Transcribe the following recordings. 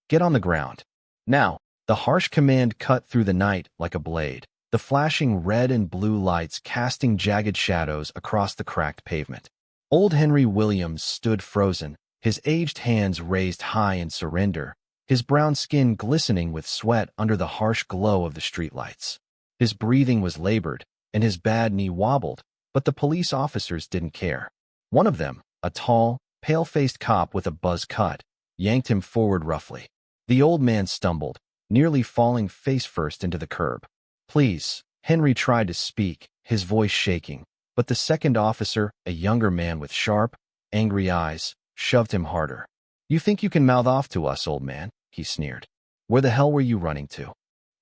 Get on the ground. Now, the harsh command cut through the night like a blade, the flashing red and blue lights casting jagged shadows across the cracked pavement. Old Henry Williams stood frozen, his aged hands raised high in surrender, his brown skin glistening with sweat under the harsh glow of the streetlights. His breathing was labored, and his bad knee wobbled, but the police officers didn't care. One of them, a tall, pale-faced cop with a buzz cut, yanked him forward roughly. The old man stumbled, nearly falling face-first into the curb. "Please," Henry tried to speak, his voice shaking, but the second officer, a younger man with sharp, angry eyes, shoved him harder. "You think you can mouth off to us, old man?" he sneered. "Where the hell were you running to?"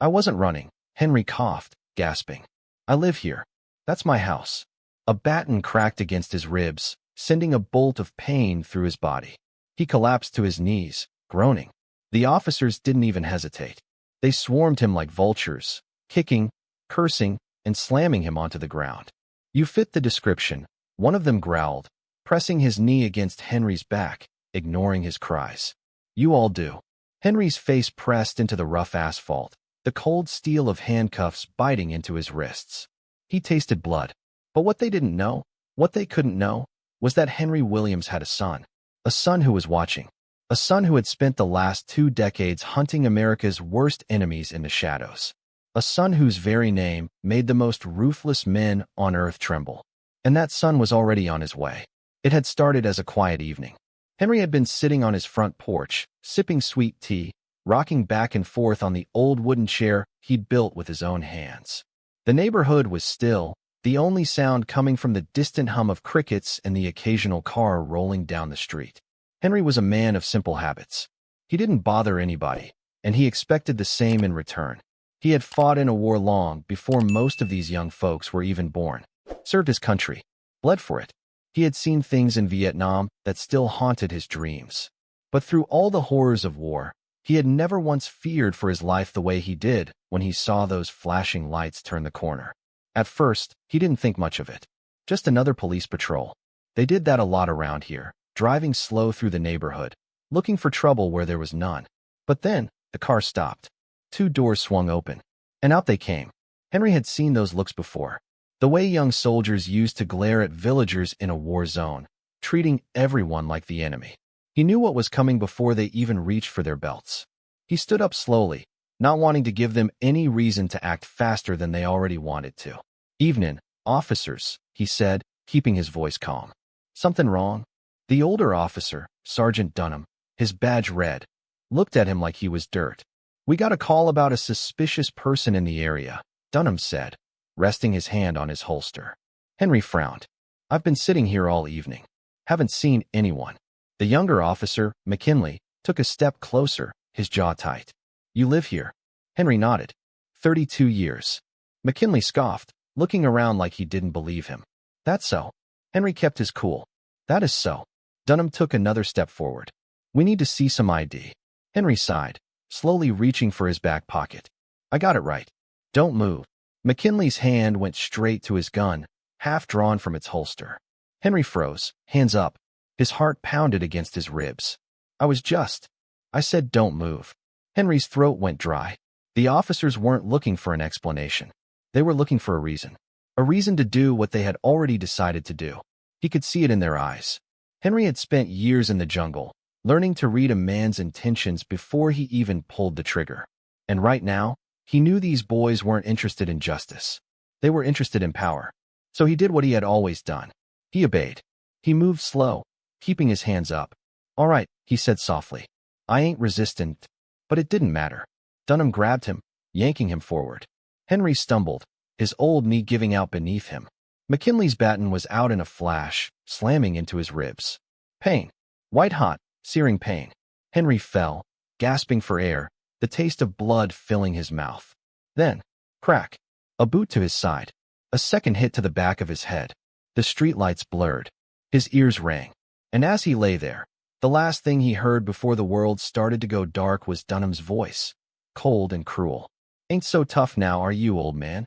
"I wasn't running," Henry coughed, gasping. "I live here. That's my house." A baton cracked against his ribs, sending a bolt of pain through his body. He collapsed to his knees, groaning. The officers didn't even hesitate. They swarmed him like vultures, kicking, cursing, and slamming him onto the ground. "You fit the description," one of them growled, pressing his knee against Henry's back, ignoring his cries. "You all do." Henry's face pressed into the rough asphalt, the cold steel of handcuffs biting into his wrists. He tasted blood. But what they didn't know, what they couldn't know, was that Henry Williams had a son who was watching. A son who had spent the last 2 decades hunting America's worst enemies in the shadows. A son whose very name made the most ruthless men on earth tremble. And that son was already on his way. It had started as a quiet evening. Henry had been sitting on his front porch, sipping sweet tea, rocking back and forth on the old wooden chair he'd built with his own hands. The neighborhood was still, the only sound coming from the distant hum of crickets and the occasional car rolling down the street. Henry was a man of simple habits. He didn't bother anybody, and he expected the same in return. He had fought in a war long before most of these young folks were even born, served his country, bled for it. He had seen things in Vietnam that still haunted his dreams. But through all the horrors of war, he had never once feared for his life the way he did when he saw those flashing lights turn the corner. At first, he didn't think much of it. Just another police patrol. They did that a lot around here, driving slow through the neighborhood, looking for trouble where there was none. But then, the car stopped. 2 doors swung open, and out they came. Henry had seen those looks before. The way young soldiers used to glare at villagers in a war zone, treating everyone like the enemy. He knew what was coming before they even reached for their belts. He stood up slowly, not wanting to give them any reason to act faster than they already wanted to. "Evening, officers," he said, keeping his voice calm. "Something wrong?" The older officer, Sergeant Dunham, his badge red, looked at him like he was dirt. "We got a call about a suspicious person in the area," Dunham said, resting his hand on his holster. Henry frowned. "I've been sitting here all evening. Haven't seen anyone." The younger officer, McKinley, took a step closer, his jaw tight. "You live here?" Henry nodded. 32 years. McKinley scoffed, looking around like he didn't believe him. "That's so." Henry kept his cool. "That is so." Dunham took another step forward. "We need to see some ID." Henry sighed, slowly reaching for his back pocket. "I got it right. Don't move." McKinley's hand went straight to his gun, half drawn from its holster. Henry froze, hands up. His heart pounded against his ribs. I said don't move." Henry's throat went dry. The officers weren't looking for an explanation. They were looking for a reason. A reason to do what they had already decided to do. He could see it in their eyes. Henry had spent years in the jungle, learning to read a man's intentions before he even pulled the trigger. And right now, he knew these boys weren't interested in justice. They were interested in power. So he did what he had always done. He obeyed. He moved slow, keeping his hands up. "All right," he said softly. "I ain't resistant." But it didn't matter. Dunham grabbed him, yanking him forward. Henry stumbled, his old knee giving out beneath him. McKinley's baton was out in a flash, slamming into his ribs. Pain. White-hot, searing pain. Henry fell, gasping for air, the taste of blood filling his mouth. Then, crack. A boot to his side. A second hit to the back of his head. The streetlights blurred. His ears rang. And as he lay there, the last thing he heard before the world started to go dark was Dunham's voice, cold and cruel. "Ain't so tough now, are you, old man?"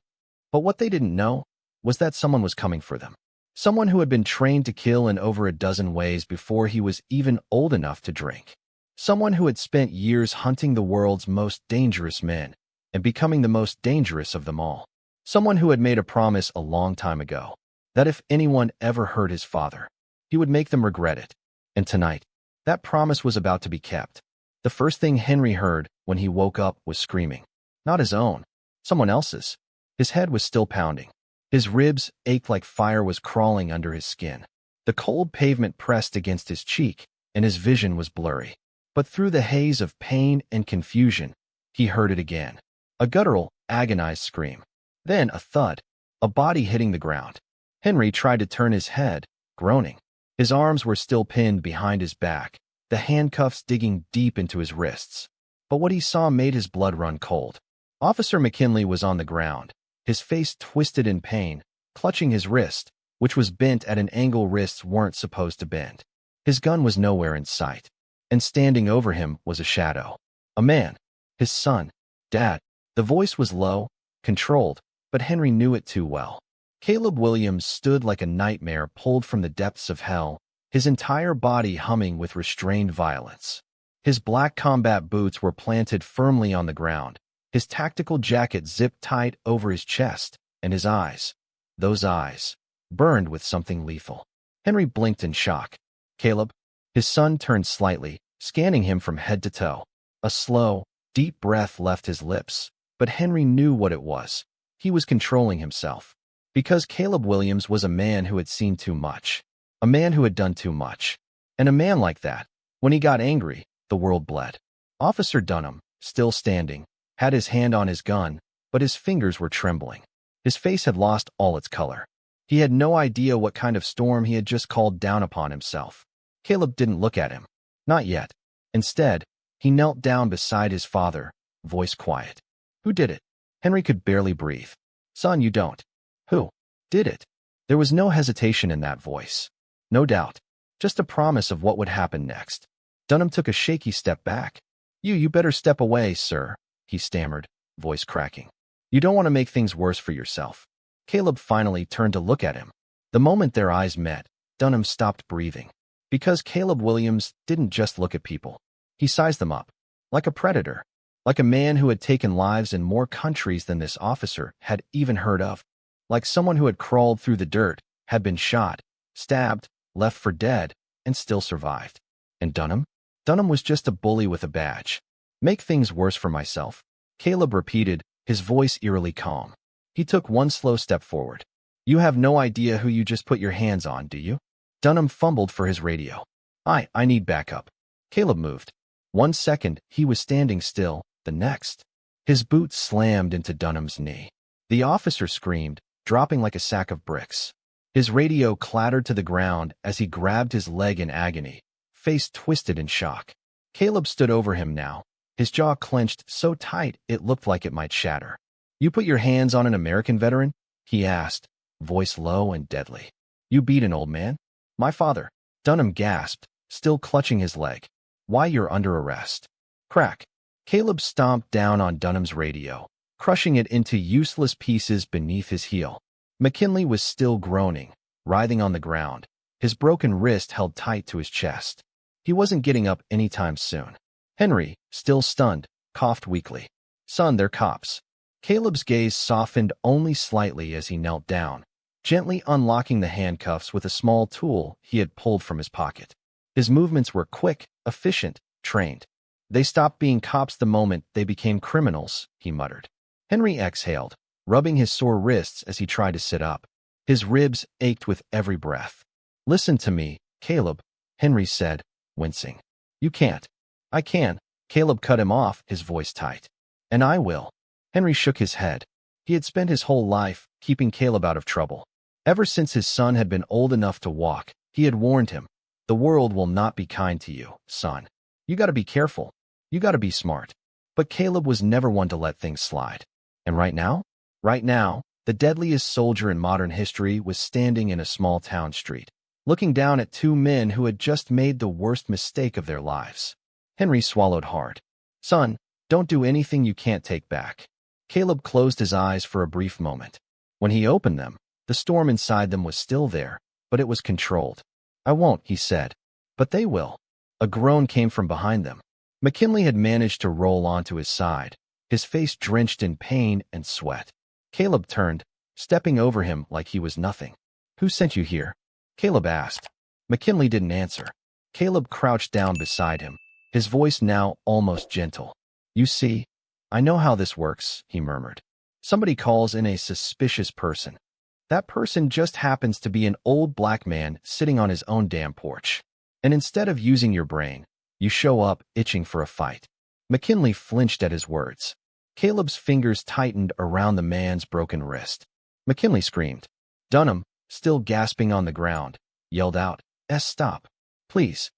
But what they didn't know was that someone was coming for them. Someone who had been trained to kill in over a dozen ways before he was even old enough to drink. Someone who had spent years hunting the world's most dangerous men and becoming the most dangerous of them all. Someone who had made a promise a long time ago that if anyone ever hurt his father, he would make them regret it. And tonight, that promise was about to be kept. The first thing Henry heard when he woke up was screaming. Not his own, someone else's. His head was still pounding. His ribs ached like fire was crawling under his skin. The cold pavement pressed against his cheek, and his vision was blurry. But through the haze of pain and confusion, he heard it again. A guttural, agonized scream. Then a thud, a body hitting the ground. Henry tried to turn his head, groaning. His arms were still pinned behind his back, the handcuffs digging deep into his wrists. But what he saw made his blood run cold. Officer McKinley was on the ground, his face twisted in pain, clutching his wrist, which was bent at an angle wrists weren't supposed to bend. His gun was nowhere in sight, and standing over him was a shadow. A man. His son. Dad. The voice was low, controlled, but Henry knew it too well. Caleb Williams stood like a nightmare pulled from the depths of hell, his entire body humming with restrained violence. His black combat boots were planted firmly on the ground, his tactical jacket zipped tight over his chest, and his eyes, those eyes, burned with something lethal. Henry blinked in shock. Caleb? His son turned slightly, scanning him from head to toe. A slow, deep breath left his lips, but Henry knew what it was. He was controlling himself. Because Caleb Williams was a man who had seen too much, a man who had done too much. And a man like that, when he got angry, the world bled. Officer Dunham, still standing, had his hand on his gun, but his fingers were trembling. His face had lost all its color. He had no idea what kind of storm he had just called down upon himself. Caleb didn't look at him. Not yet. Instead, he knelt down beside his father, voice quiet. Who did it? Henry could barely breathe. Son, you don't. Who did it? There was no hesitation in that voice. No doubt. Just a promise of what would happen next. Dunham took a shaky step back. You better step away, sir, he stammered, voice cracking. You don't want to make things worse for yourself. Caleb finally turned to look at him. The moment their eyes met, Dunham stopped breathing. Because Caleb Williams didn't just look at people. He sized them up. Like a predator. Like a man who had taken lives in more countries than this officer had even heard of. Like someone who had crawled through the dirt, had been shot, stabbed, left for dead, and still survived. And Dunham? Dunham was just a bully with a badge. Make things worse for myself, Caleb repeated, his voice eerily calm. He took one slow step forward. You have no idea who you just put your hands on, do you? Dunham fumbled for his radio. I need backup. Caleb moved. 1 second, he was standing still, the next. His boot slammed into Dunham's knee. The officer screamed, dropping like a sack of bricks. His radio clattered to the ground as he grabbed his leg in agony, face twisted in shock. Caleb stood over him now, his jaw clenched so tight it looked like it might shatter. You put your hands on an American veteran? He asked, voice low and deadly. You beat an old man? My father. Dunham gasped, still clutching his leg. Why, you're under arrest. Crack. Caleb stomped down on Dunham's radio, crushing it into useless pieces beneath his heel. McKinley was still groaning, writhing on the ground, his broken wrist held tight to his chest. He wasn't getting up anytime soon. Henry, still stunned, coughed weakly. Son, they're cops. Caleb's gaze softened only slightly as he knelt down, gently unlocking the handcuffs with a small tool he had pulled from his pocket. His movements were quick, efficient, trained. They stopped being cops the moment they became criminals, he muttered. Henry exhaled, rubbing his sore wrists as he tried to sit up. His ribs ached with every breath. Listen to me, Caleb, Henry said, wincing. You can't. I can. Caleb cut him off, his voice tight. And I will. Henry shook his head. He had spent his whole life keeping Caleb out of trouble. Ever since his son had been old enough to walk, he had warned him, the world will not be kind to you, son. You gotta be careful. You gotta be smart. But Caleb was never one to let things slide. And right now, the deadliest soldier in modern history was standing in a small town street, looking down at two men who had just made the worst mistake of their lives. Henry swallowed hard. Son, don't do anything you can't take back. Caleb closed his eyes for a brief moment. When he opened them, the storm inside them was still there, but it was controlled. I won't, he said. But they will. A groan came from behind them. McKinley had managed to roll onto his side, his face drenched in pain and sweat. Caleb turned, stepping over him like he was nothing. "Who sent you here?" Caleb asked. McKinley didn't answer. Caleb crouched down beside him, his voice now almost gentle. "You see, I know how this works," he murmured. "Somebody calls in a suspicious person. That person just happens to be an old black man sitting on his own damn porch. And instead of using your brain, you show up itching for a fight." McKinley flinched at his words. Caleb's fingers tightened around the man's broken wrist. McKinley screamed. Dunham, still gasping on the ground, yelled out, "Stop. Please.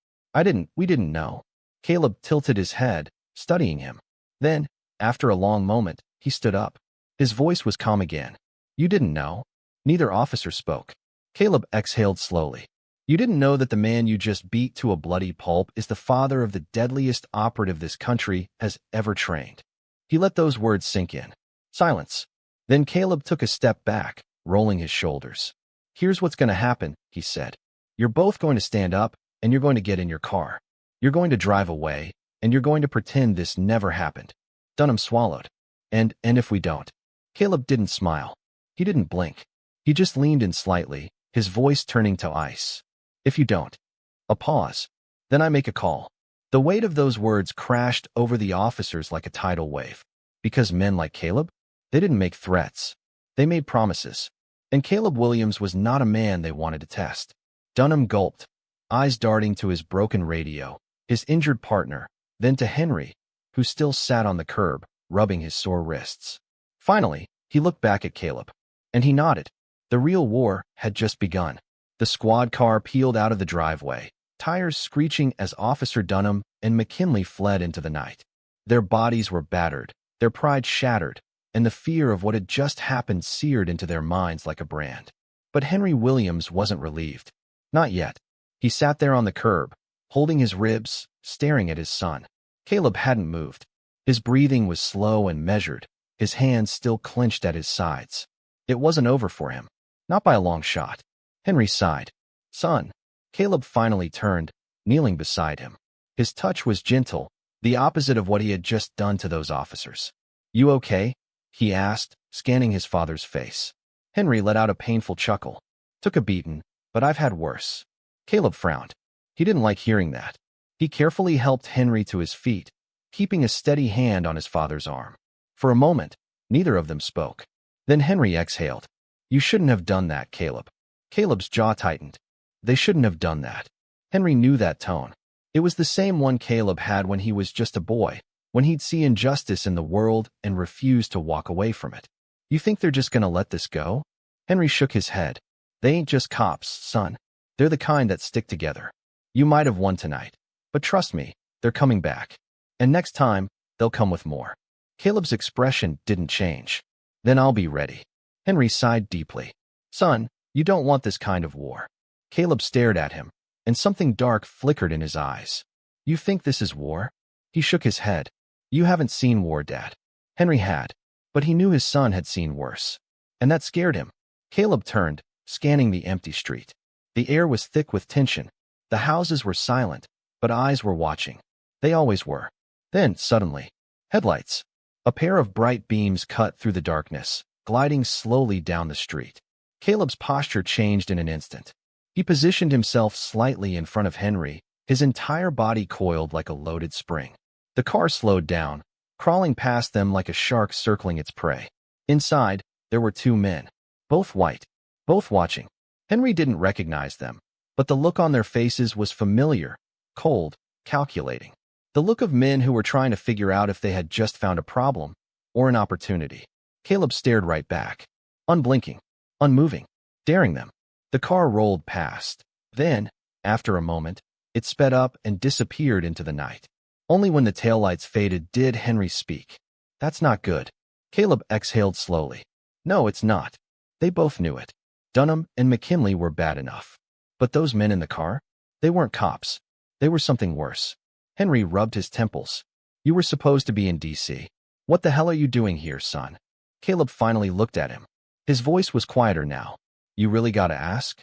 We didn't know." Caleb tilted his head, studying him. Then, after a long moment, he stood up. His voice was calm again. "You didn't know?" Neither officer spoke. Caleb exhaled slowly. "You didn't know that the man you just beat to a bloody pulp is the father of the deadliest operative this country has ever trained." He let those words sink in. Silence. Then Caleb took a step back, rolling his shoulders. "Here's what's going to happen," he said. "You're both going to stand up, and you're going to get in your car. You're going to drive away, and you're going to pretend this never happened." Dunham swallowed. And if we don't?" Caleb didn't smile. He didn't blink. He just leaned in slightly, his voice turning to ice. "If you don't." A pause. "Then I make a call." The weight of those words crashed over the officers like a tidal wave. Because men like Caleb? They didn't make threats. They made promises. And Caleb Williams was not a man they wanted to test. Dunham gulped, eyes darting to his broken radio, his injured partner, then to Henry, who still sat on the curb, rubbing his sore wrists. Finally, he looked back at Caleb. And he nodded. The real war had just begun. The squad car peeled out of the driveway, tires screeching as Officer Dunham and McKinley fled into the night. Their bodies were battered, their pride shattered, and the fear of what had just happened seared into their minds like a brand. But Henry Williams wasn't relieved. Not yet. He sat there on the curb, holding his ribs, staring at his son. Caleb hadn't moved. His breathing was slow and measured, his hands still clenched at his sides. It wasn't over for him. Not by a long shot. Henry sighed. "Son." Caleb finally turned, kneeling beside him. His touch was gentle, the opposite of what he had just done to those officers. "You okay?" he asked, scanning his father's face. Henry let out a painful chuckle. "Took a beating, but I've had worse." Caleb frowned. He didn't like hearing that. He carefully helped Henry to his feet, keeping a steady hand on his father's arm. For a moment, neither of them spoke. Then Henry exhaled. "You shouldn't have done that, Caleb." Caleb's jaw tightened. They shouldn't have done that. Henry knew that tone. It was the same one Caleb had when he was just a boy, when he'd see injustice in the world and refuse to walk away from it. "You think they're just gonna let this go?" Henry shook his head. "They ain't just cops, son. They're the kind that stick together. You might have won tonight, but trust me, they're coming back. And next time, they'll come with more." Caleb's expression didn't change. "Then I'll be ready." Henry sighed deeply. "Son, you don't want this kind of war." Caleb stared at him, and something dark flickered in his eyes. "You think this is war?" He shook his head. "You haven't seen war, Dad." Henry had, but he knew his son had seen worse. And that scared him. Caleb turned, scanning the empty street. The air was thick with tension. The houses were silent, but eyes were watching. They always were. Then, suddenly, headlights. A pair of bright beams cut through the darkness, gliding slowly down the street. Caleb's posture changed in an instant. He positioned himself slightly in front of Henry, his entire body coiled like a loaded spring. The car slowed down, crawling past them like a shark circling its prey. Inside, there were two men, both white, both watching. Henry didn't recognize them, but the look on their faces was familiar, cold, calculating. The look of men who were trying to figure out if they had just found a problem or an opportunity. Caleb stared right back, unblinking, unmoving, daring them. The car rolled past. Then, after a moment, it sped up and disappeared into the night. Only when the taillights faded did Henry speak. "That's not good." Caleb exhaled slowly. "No, it's not." They both knew it. Dunham and McKinley were bad enough. But those men in the car? They weren't cops. They were something worse. Henry rubbed his temples. "You were supposed to be in D.C. What the hell are you doing here, son?" Caleb finally looked at him. His voice was quieter now. "You really gotta ask?"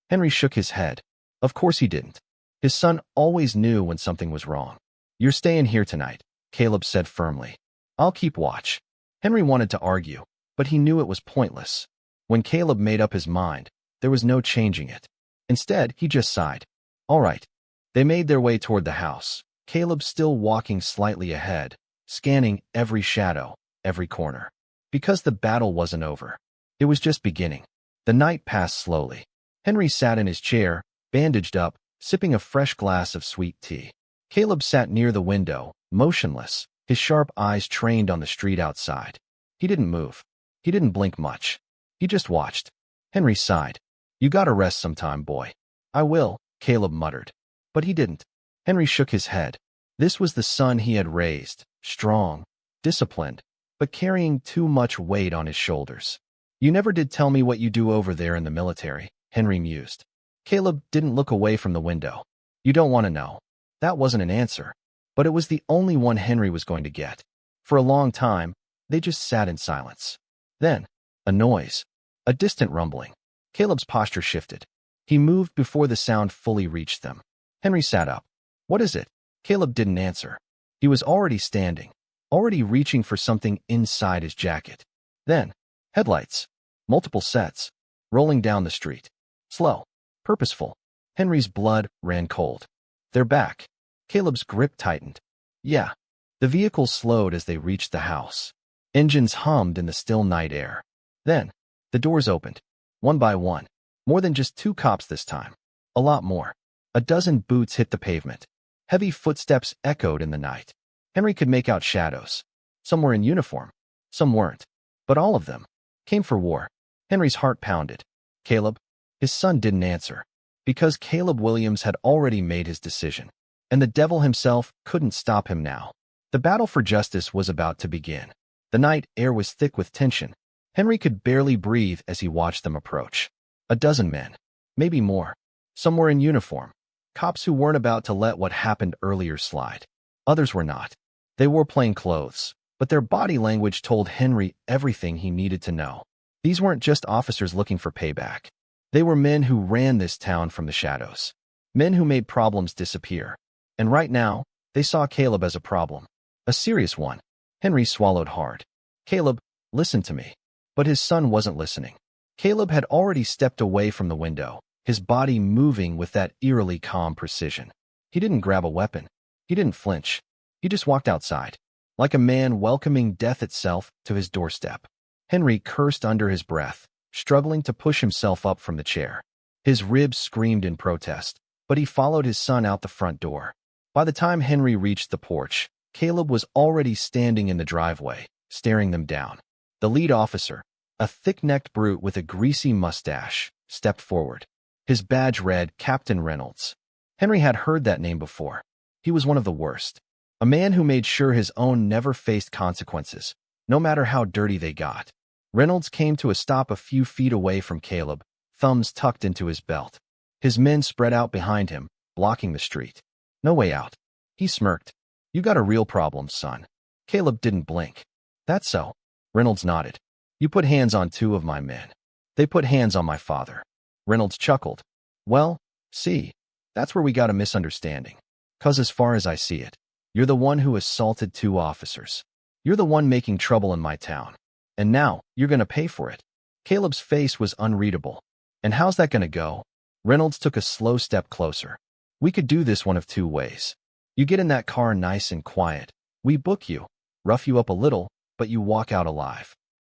Henry shook his head. Of course he didn't. His son always knew when something was wrong. You're staying here tonight, Caleb said firmly. I'll keep watch. Henry wanted to argue, but he knew it was pointless. When Caleb made up his mind, there was no changing it. Instead, he just sighed. All right. They made their way toward the house, Caleb still walking slightly ahead, scanning every shadow, every corner. Because the battle wasn't over. It was just beginning. The night passed slowly. Henry sat in his chair, bandaged up, sipping a fresh glass of sweet tea. Caleb sat near the window, motionless, his sharp eyes trained on the street outside. He didn't move. He didn't blink much. He just watched. Henry sighed. You gotta rest sometime, boy. I will, Caleb muttered. But he didn't. Henry shook his head. This was the son he had raised, strong, disciplined, but carrying too much weight on his shoulders. You never did tell me what you do over there in the military, Henry mused. Caleb didn't look away from the window. You don't want to know. That wasn't an answer, but it was the only one Henry was going to get. For a long time, they just sat in silence. Then, a noise, a distant rumbling. Caleb's posture shifted. He moved before the sound fully reached them. Henry sat up. What is it? Caleb didn't answer. He was already standing, already reaching for something inside his jacket. Then, headlights, multiple sets, rolling down the street. Slow, purposeful. Henry's blood ran cold. They're back. Caleb's grip tightened. Yeah. The vehicle slowed as they reached the house. Engines hummed in the still night air. Then, the doors opened. One by one. More than just 2 cops this time. A lot more. A dozen boots hit the pavement. Heavy footsteps echoed in the night. Henry could make out shadows. Some were in uniform. Some weren't. But all of them came for war. Henry's heart pounded. Caleb? His son didn't answer. Because Caleb Williams had already made his decision. And the devil himself couldn't stop him now. The battle for justice was about to begin. The night air was thick with tension. Henry could barely breathe as he watched them approach. A dozen men. Maybe more. Some were in uniform. Cops who weren't about to let what happened earlier slide. Others were not. They wore plain clothes, but their body language told Henry everything he needed to know. These weren't just officers looking for payback. They were men who ran this town from the shadows. Men who made problems disappear. And right now, they saw Caleb as a problem. A serious one. Henry swallowed hard. Caleb, listen to me. But his son wasn't listening. Caleb had already stepped away from the window, his body moving with that eerily calm precision. He didn't grab a weapon. He didn't flinch. He just walked outside, like a man welcoming death itself to his doorstep. Henry cursed under his breath, struggling to push himself up from the chair. His ribs screamed in protest, but he followed his son out the front door. By the time Henry reached the porch, Caleb was already standing in the driveway, staring them down. The lead officer, a thick-necked brute with a greasy mustache, stepped forward. His badge read Captain Reynolds. Henry had heard that name before. He was one of the worst. A man who made sure his own never faced consequences, no matter how dirty they got. Reynolds came to a stop a few feet away from Caleb, thumbs tucked into his belt. His men spread out behind him, blocking the street. No way out. He smirked. You got a real problem, son. Caleb didn't blink. That's so. Reynolds nodded. You put hands on 2 of my men. They put hands on my father. Reynolds chuckled. Well, see, that's where we got a misunderstanding. 'Cause as far as I see it, you're the one who assaulted 2 officers. You're the one making trouble in my town. And now, you're gonna pay for it. Caleb's face was unreadable. And how's that gonna go? Reynolds took a slow step closer. We could do this one of 2 ways. You get in that car nice and quiet. We book you, rough you up a little, but you walk out alive.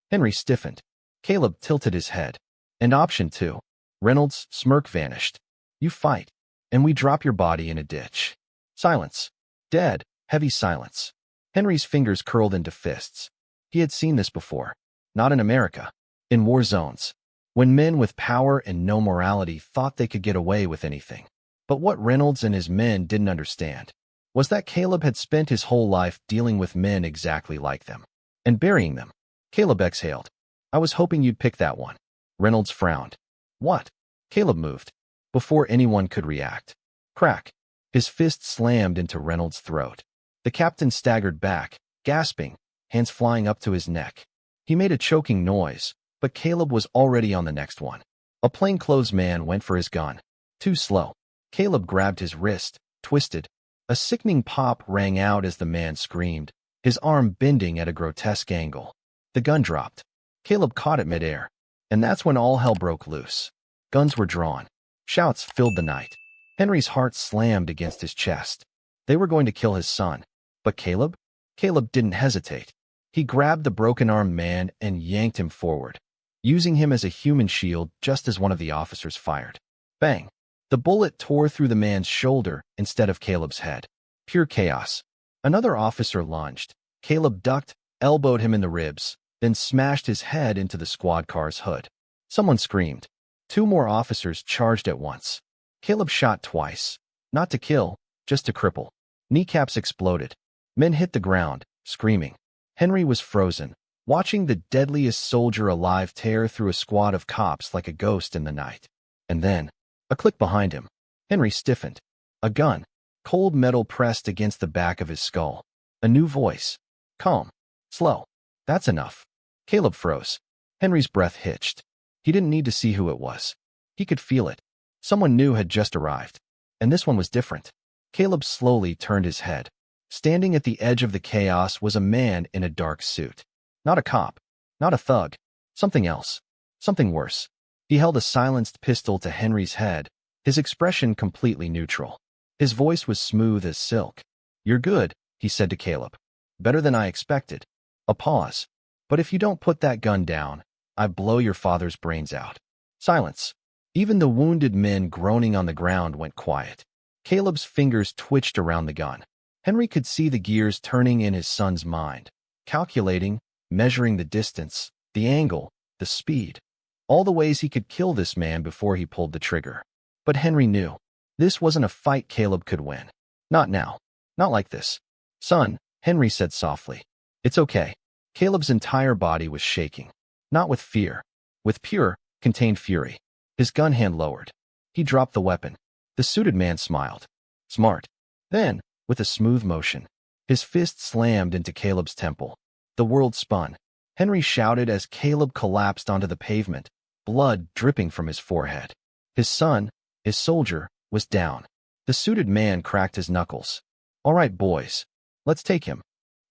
Henry stiffened. Caleb tilted his head. And option 2. Reynolds' smirk vanished. You fight, and we drop your body in a ditch. Silence. Dead, heavy silence. Henry's fingers curled into fists. He had seen this before. Not in America. In war zones. When men with power and no morality thought they could get away with anything. But what Reynolds and his men didn't understand was that Caleb had spent his whole life dealing with men exactly like them. And burying them. Caleb exhaled. I was hoping you'd pick that one. Reynolds frowned. What? Caleb moved. Before anyone could react. Crack. His fist slammed into Reynolds' throat. The captain staggered back, gasping, hands flying up to his neck. He made a choking noise, but Caleb was already on the next one. A plainclothes man went for his gun. Too slow. Caleb grabbed his wrist, twisted, A sickening pop rang out as the man screamed, his arm bending at a grotesque angle. The gun dropped. Caleb caught it midair. And that's when all hell broke loose. Guns were drawn. Shouts filled the night. Henry's heart slammed against his chest. They were going to kill his son. But Caleb? Caleb didn't hesitate. He grabbed the broken-armed man and yanked him forward, using him as a human shield just as one of the officers fired. Bang! The bullet tore through the man's shoulder instead of Caleb's head. Pure chaos. Another officer lunged. Caleb ducked, elbowed him in the ribs, then smashed his head into the squad car's hood. Someone screamed. Two more officers charged at once. Caleb shot twice. Not to kill, just to cripple. Kneecaps exploded. Men hit the ground, screaming. Henry was frozen, watching the deadliest soldier alive tear through a squad of cops like a ghost in the night. And then, a click behind him. Henry stiffened. A gun. Cold metal pressed against the back of his skull. A new voice. Calm. Slow. That's enough. Caleb froze. Henry's breath hitched. He didn't need to see who it was. He could feel it. Someone new had just arrived. And this one was different. Caleb slowly turned his head. Standing at the edge of the chaos was a man in a dark suit. Not a cop. Not a thug. Something else. Something worse. He held a silenced pistol to Henry's head, his expression completely neutral. His voice was smooth as silk. You're good, he said to Caleb. Better than I expected. A pause. But if you don't put that gun down, I blow your father's brains out. Silence. Even the wounded men groaning on the ground went quiet. Caleb's fingers twitched around the gun. Henry could see the gears turning in his son's mind, calculating, measuring the distance, the angle, the speed, all the ways he could kill this man before he pulled the trigger. But Henry knew. This wasn't a fight Caleb could win. Not now. Not like this. Son, Henry said softly. It's okay. Caleb's entire body was shaking. Not with fear. With pure, contained fury. His gun hand lowered. He dropped the weapon. The suited man smiled. Smart. Then, with a smooth motion, his fist slammed into Caleb's temple. The world spun. Henry shouted as Caleb collapsed onto the pavement, blood dripping from his forehead. His son, his soldier, was down. The suited man cracked his knuckles. All right, boys. Let's take him.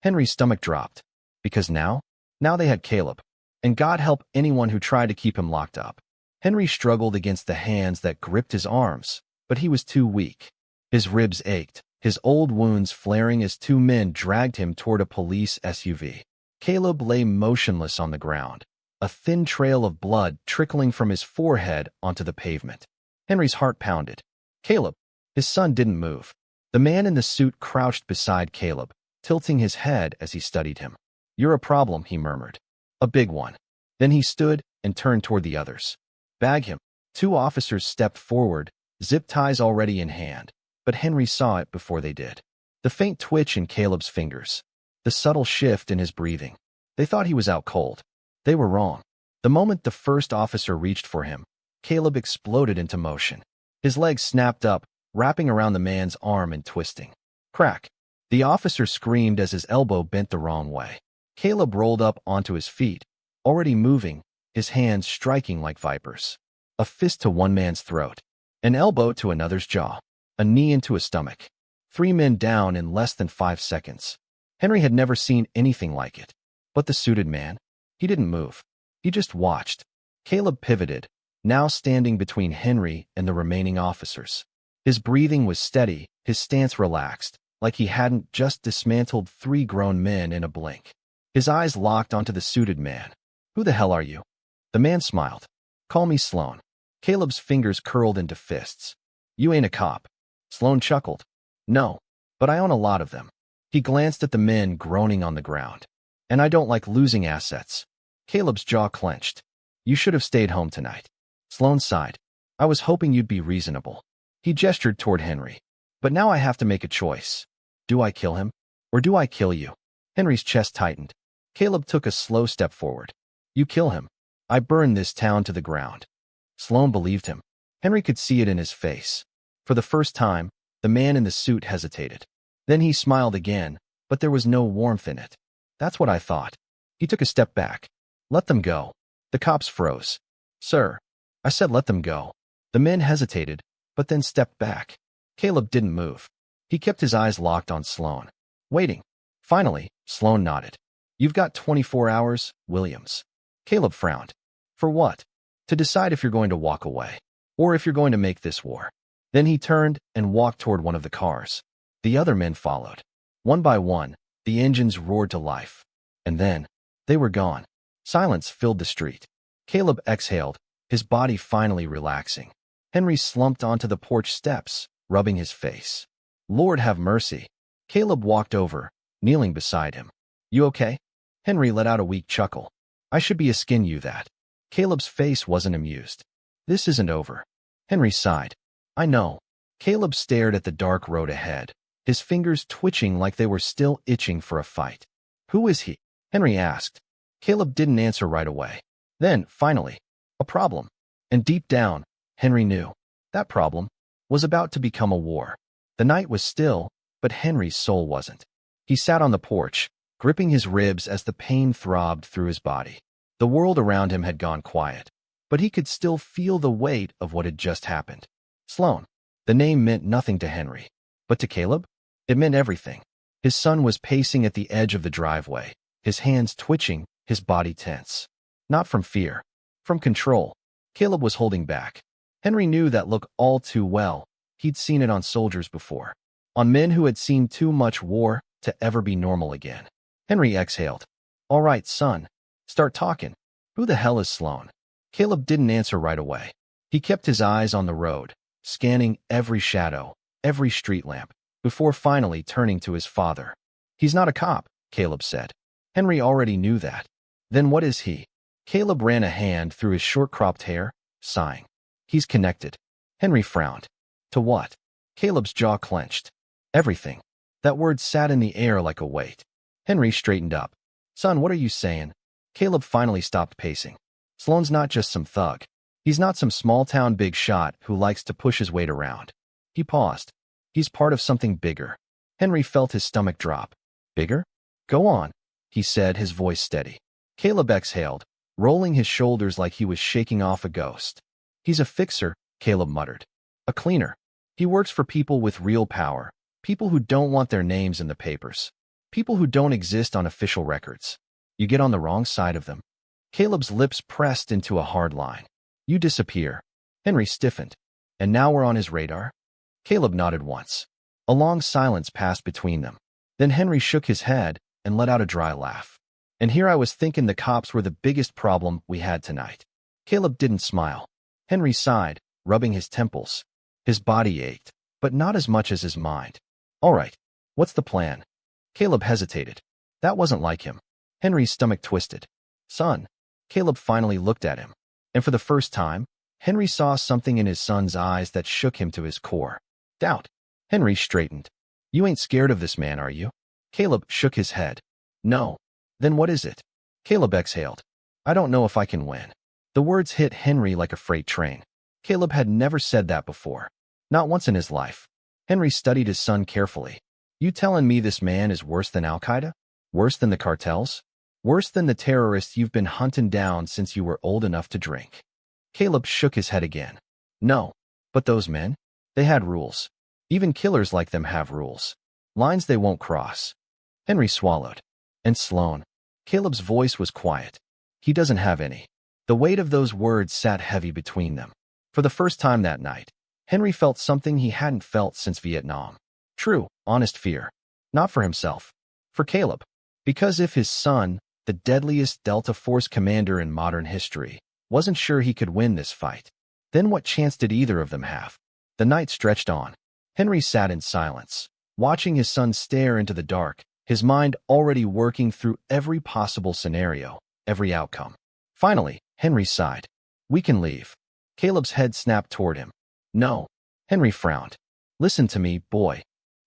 Henry's stomach dropped. Because now they had Caleb. And God help anyone who tried to keep him locked up. Henry struggled against the hands that gripped his arms, but he was too weak. His ribs ached, his old wounds flaring as two men dragged him toward a police SUV. Caleb lay motionless on the ground, a thin trail of blood trickling from his forehead onto the pavement. Henry's heart pounded. Caleb. His son didn't move. The man in the suit crouched beside Caleb, tilting his head as he studied him. You're a problem, he murmured. A big one. Then he stood and turned toward the others. Bag him. Two officers stepped forward, zip ties already in hand, but Henry saw it before they did. The faint twitch in Caleb's fingers. The subtle shift in his breathing. They thought he was out cold. They were wrong. The moment the first officer reached for him, Caleb exploded into motion. His legs snapped up, wrapping around the man's arm and twisting. Crack. The officer screamed as his elbow bent the wrong way. Caleb rolled up onto his feet, already moving, his hands striking like vipers. A fist to one man's throat, an elbow to another's jaw, a knee into his stomach. 3 men down in less than 5 seconds. Henry had never seen anything like it. But the suited man? He didn't move. He just watched. Caleb pivoted, now standing between Henry and the remaining officers. His breathing was steady, his stance relaxed, like he hadn't just dismantled 3 grown men in a blink. His eyes locked onto the suited man. Who the hell are you? The man smiled. Call me Sloan. Caleb's fingers curled into fists. You ain't a cop. Sloan chuckled. No, but I own a lot of them. He glanced at the men groaning on the ground. And I don't like losing assets. Caleb's jaw clenched. You should have stayed home tonight. Sloan sighed. I was hoping you'd be reasonable. He gestured toward Henry. But now I have to make a choice. Do I kill him? Or do I kill you? Henry's chest tightened. Caleb took a slow step forward. You kill him. I burn this town to the ground. Sloan believed him. Henry could see it in his face. For the first time, the man in the suit hesitated. Then he smiled again, but there was no warmth in it. That's what I thought. He took a step back. Let them go. The cops froze. Sir. I said let them go. The men hesitated, but then stepped back. Caleb didn't move. He kept his eyes locked on Sloan, waiting. Finally, Sloan nodded. You've got 24 hours, Williams. Caleb frowned. For what? To decide if you're going to walk away, or if you're going to make this war. Then he turned and walked toward one of the cars. The other men followed. One by one, the engines roared to life. And then, they were gone. Silence filled the street. Caleb exhaled, his body finally relaxing. Henry slumped onto the porch steps, rubbing his face. Lord have mercy. Caleb walked over, kneeling beside him. You okay? Henry let out a weak chuckle. I should be asking you that. Caleb's face wasn't amused. This isn't over. Henry sighed. I know. Caleb stared at the dark road ahead, his fingers twitching like they were still itching for a fight. Who is he? Henry asked. Caleb didn't answer right away. Then, finally, a problem. And deep down, Henry knew that problem was about to become a war. The night was still, but Henry's soul wasn't. He sat on the porch, gripping his ribs as the pain throbbed through his body. The world around him had gone quiet, but he could still feel the weight of what had just happened. Sloan. The name meant nothing to Henry, but to Caleb, it meant everything. His son was pacing at the edge of the driveway, his hands twitching, his body tense. Not from fear, from control. Caleb was holding back. Henry knew that look all too well. He'd seen it on soldiers before, on men who had seen too much war to ever be normal again. Henry exhaled. All right, son. Start talking. Who the hell is Sloan? Caleb didn't answer right away. He kept his eyes on the road, scanning every shadow, every street lamp, before finally turning to his father. He's not a cop, Caleb said. Henry already knew that. Then what is he? Caleb ran a hand through his short-cropped hair, sighing. He's connected. Henry frowned. To what? Caleb's jaw clenched. Everything. That word sat in the air like a weight. Henry straightened up. Son, what are you saying? Caleb finally stopped pacing. Sloan's not just some thug. He's not some small-town big shot who likes to push his weight around. He paused. He's part of something bigger. Henry felt his stomach drop. Bigger? Go on, he said, his voice steady. Caleb exhaled, rolling his shoulders like he was shaking off a ghost. He's a fixer, Caleb muttered. A cleaner. He works for people with real power, people who don't want their names in the papers, people who don't exist on official records. You get on the wrong side of them. Caleb's lips pressed into a hard line. You disappear. Henry stiffened. And now we're on his radar? Caleb nodded once. A long silence passed between them. Then Henry shook his head and let out a dry laugh. And here I was thinking the cops were the biggest problem we had tonight. Caleb didn't smile. Henry sighed, rubbing his temples. His body ached, but not as much as his mind. All right, what's the plan? Caleb hesitated. That wasn't like him. Henry's stomach twisted. Son. Caleb finally looked at him. And for the first time, Henry saw something in his son's eyes that shook him to his core. Doubt. Henry straightened. You ain't scared of this man, are you? Caleb shook his head. No. Then what is it? Caleb exhaled. I don't know if I can win. The words hit Henry like a freight train. Caleb had never said that before. Not once in his life. Henry studied his son carefully. You telling me this man is worse than Al-Qaeda? Worse than the cartels? Worse than the terrorists you've been hunting down since you were old enough to drink? Caleb shook his head again. No. But those men? They had rules. Even killers like them have rules. Lines they won't cross. Henry swallowed. And Sloan. Caleb's voice was quiet. He doesn't have any. The weight of those words sat heavy between them. For the first time that night, Henry felt something he hadn't felt since Vietnam. True, honest fear. Not for himself. For Caleb. Because if his son, the deadliest Delta Force commander in modern history, wasn't sure he could win this fight, then what chance did either of them have? The night stretched on. Henry sat in silence, watching his son stare into the dark, his mind already working through every possible scenario, every outcome. Finally, Henry sighed. We can leave. Caleb's head snapped toward him. No. Henry frowned. Listen to me, boy.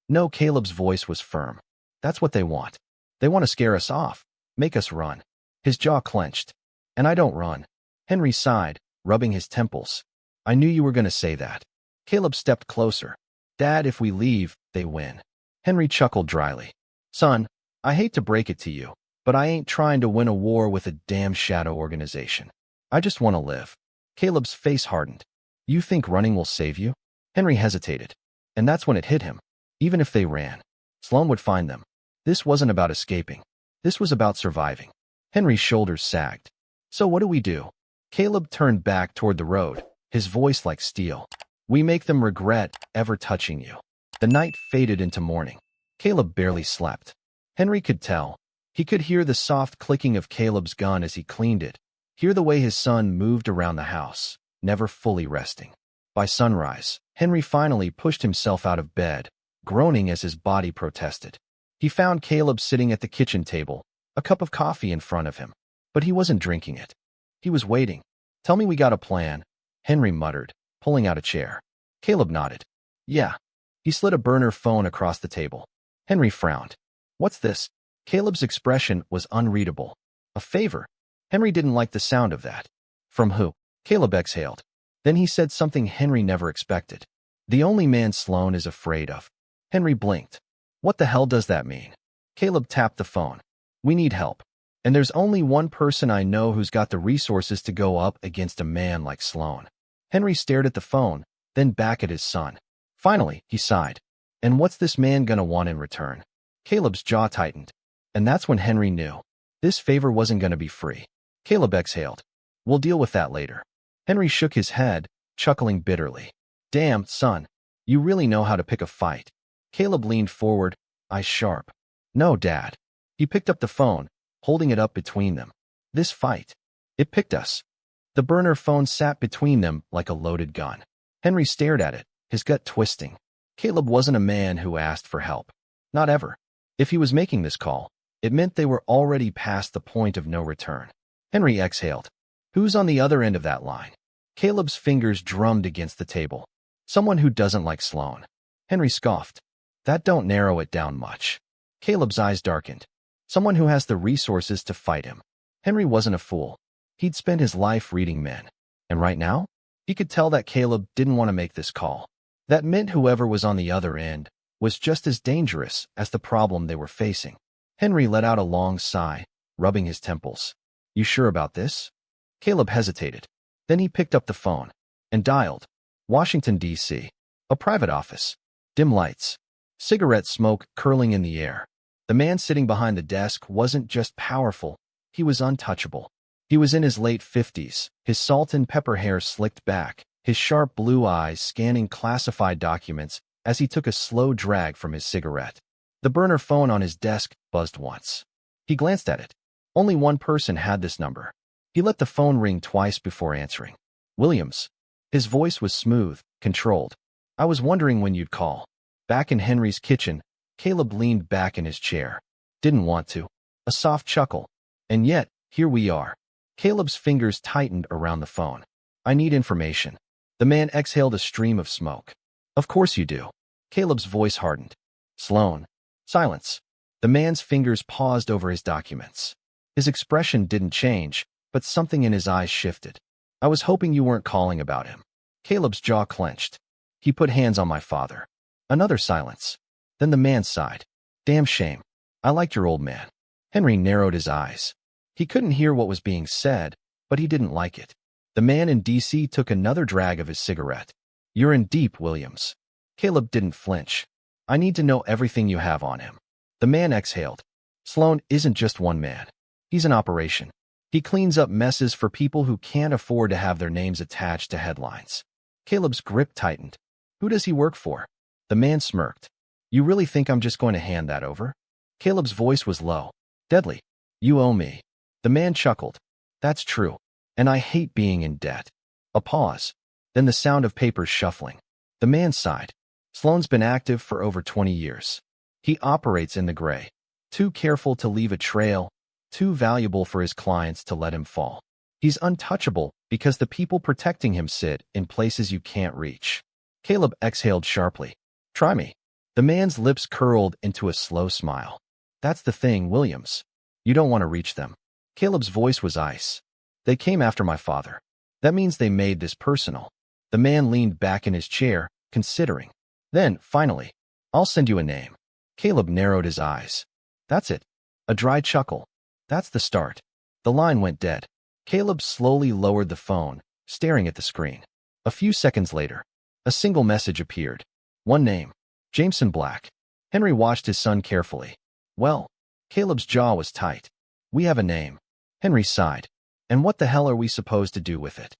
No, Caleb's voice was firm. That's what they want. They want to scare us off, make us run. His jaw clenched. And I don't run. Henry sighed, rubbing his temples. I knew you were going to say that. Caleb stepped closer. Dad, if we leave, they win. Henry chuckled dryly. Son, I hate to break it to you, but I ain't trying to win a war with a damn shadow organization. I just want to live. Caleb's face hardened. You think running will save you? Henry hesitated. And that's when it hit him. Even if they ran, Sloan would find them. This wasn't about escaping. This was about surviving. Henry's shoulders sagged. So what do we do? Caleb turned back toward the road, his voice like steel. We make them regret ever touching you. The night faded into morning. Caleb barely slept. Henry could tell. He could hear the soft clicking of Caleb's gun as he cleaned it, hear the way his son moved around the house, never fully resting. By sunrise, Henry finally pushed himself out of bed, groaning as his body protested. He found Caleb sitting at the kitchen table, a cup of coffee in front of him. But he wasn't drinking it. He was waiting. Tell me we got a plan, Henry muttered, pulling out a chair. Caleb nodded. Yeah. He slid a burner phone across the table. Henry frowned. What's this? Caleb's expression was unreadable. A favor? Henry didn't like the sound of that. From who? Caleb exhaled. Then he said something Henry never expected. The only man Sloan is afraid of. Henry blinked. What the hell does that mean? Caleb tapped the phone. We need help. And there's only one person I know who's got the resources to go up against a man like Sloan. Henry stared at the phone, then back at his son. Finally, he sighed. And what's this man gonna want in return? Caleb's jaw tightened. And that's when Henry knew. This favor wasn't gonna be free. Caleb exhaled. We'll deal with that later. Henry shook his head, chuckling bitterly. Damn, son. You really know how to pick a fight. Caleb leaned forward, eyes sharp. No, Dad. He picked up the phone, holding it up between them. This fight. It picked us. The burner phone sat between them like a loaded gun. Henry stared at it, his gut twisting. Caleb wasn't a man who asked for help. Not ever. If he was making this call, it meant they were already past the point of no return. Henry exhaled. Who's on the other end of that line? Caleb's fingers drummed against the table. Someone who doesn't like Sloan. Henry scoffed. That don't narrow it down much. Caleb's eyes darkened. Someone who has the resources to fight him. Henry wasn't a fool. He'd spent his life reading men. And right now, he could tell that Caleb didn't want to make this call. That meant whoever was on the other end was just as dangerous as the problem they were facing. Henry let out a long sigh, rubbing his temples. You sure about this? Caleb hesitated. Then he picked up the phone and dialed. Washington, D.C. A private office. Dim lights. Cigarette smoke curling in the air. The man sitting behind the desk wasn't just powerful, he was untouchable. He was in his late 50s, his salt and pepper hair slicked back, his sharp blue eyes scanning classified documents as he took a slow drag from his cigarette. The burner phone on his desk buzzed once. He glanced at it. Only one person had this number. He let the phone ring twice before answering. Williams. His voice was smooth, controlled. I was wondering when you'd call. Back in Henry's kitchen, Caleb leaned back in his chair. Didn't want to. A soft chuckle. And yet, here we are. Caleb's fingers tightened around the phone. I need information. The man exhaled a stream of smoke. Of course you do. Caleb's voice hardened. Sloan. Silence. The man's fingers paused over his documents. His expression didn't change, but something in his eyes shifted. I was hoping you weren't calling about him. Caleb's jaw clenched. He put hands on my father. Another silence. Then the man sighed. Damn shame. I liked your old man. Henry narrowed his eyes. He couldn't hear what was being said, but he didn't like it. The man in D.C. took another drag of his cigarette. You're in deep, Williams. Caleb didn't flinch. I need to know everything you have on him. The man exhaled. Sloan isn't just one man. He's an operation. He cleans up messes for people who can't afford to have their names attached to headlines. Caleb's grip tightened. Who does he work for? The man smirked. You really think I'm just going to hand that over? Caleb's voice was low. Deadly. You owe me. The man chuckled. That's true. And I hate being in debt. A pause. Then the sound of papers shuffling. The man sighed. Sloan's been active for over 20 years. He operates in the gray. Too careful to leave a trail, too valuable for his clients to let him fall. He's untouchable because the people protecting him sit in places you can't reach. Caleb exhaled sharply. Try me. The man's lips curled into a slow smile. That's the thing, Williams. You don't want to reach them. Caleb's voice was ice. They came after my father. That means they made this personal. The man leaned back in his chair, considering. Then, finally, I'll send you a name. Caleb narrowed his eyes. That's it. A dry chuckle. That's the start. The line went dead. Caleb slowly lowered the phone, staring at the screen. A few seconds later, a single message appeared. One name. Jameson Black. Henry watched his son carefully. Well, Caleb's jaw was tight. We have a name. Henry sighed. And what the hell are we supposed to do with it?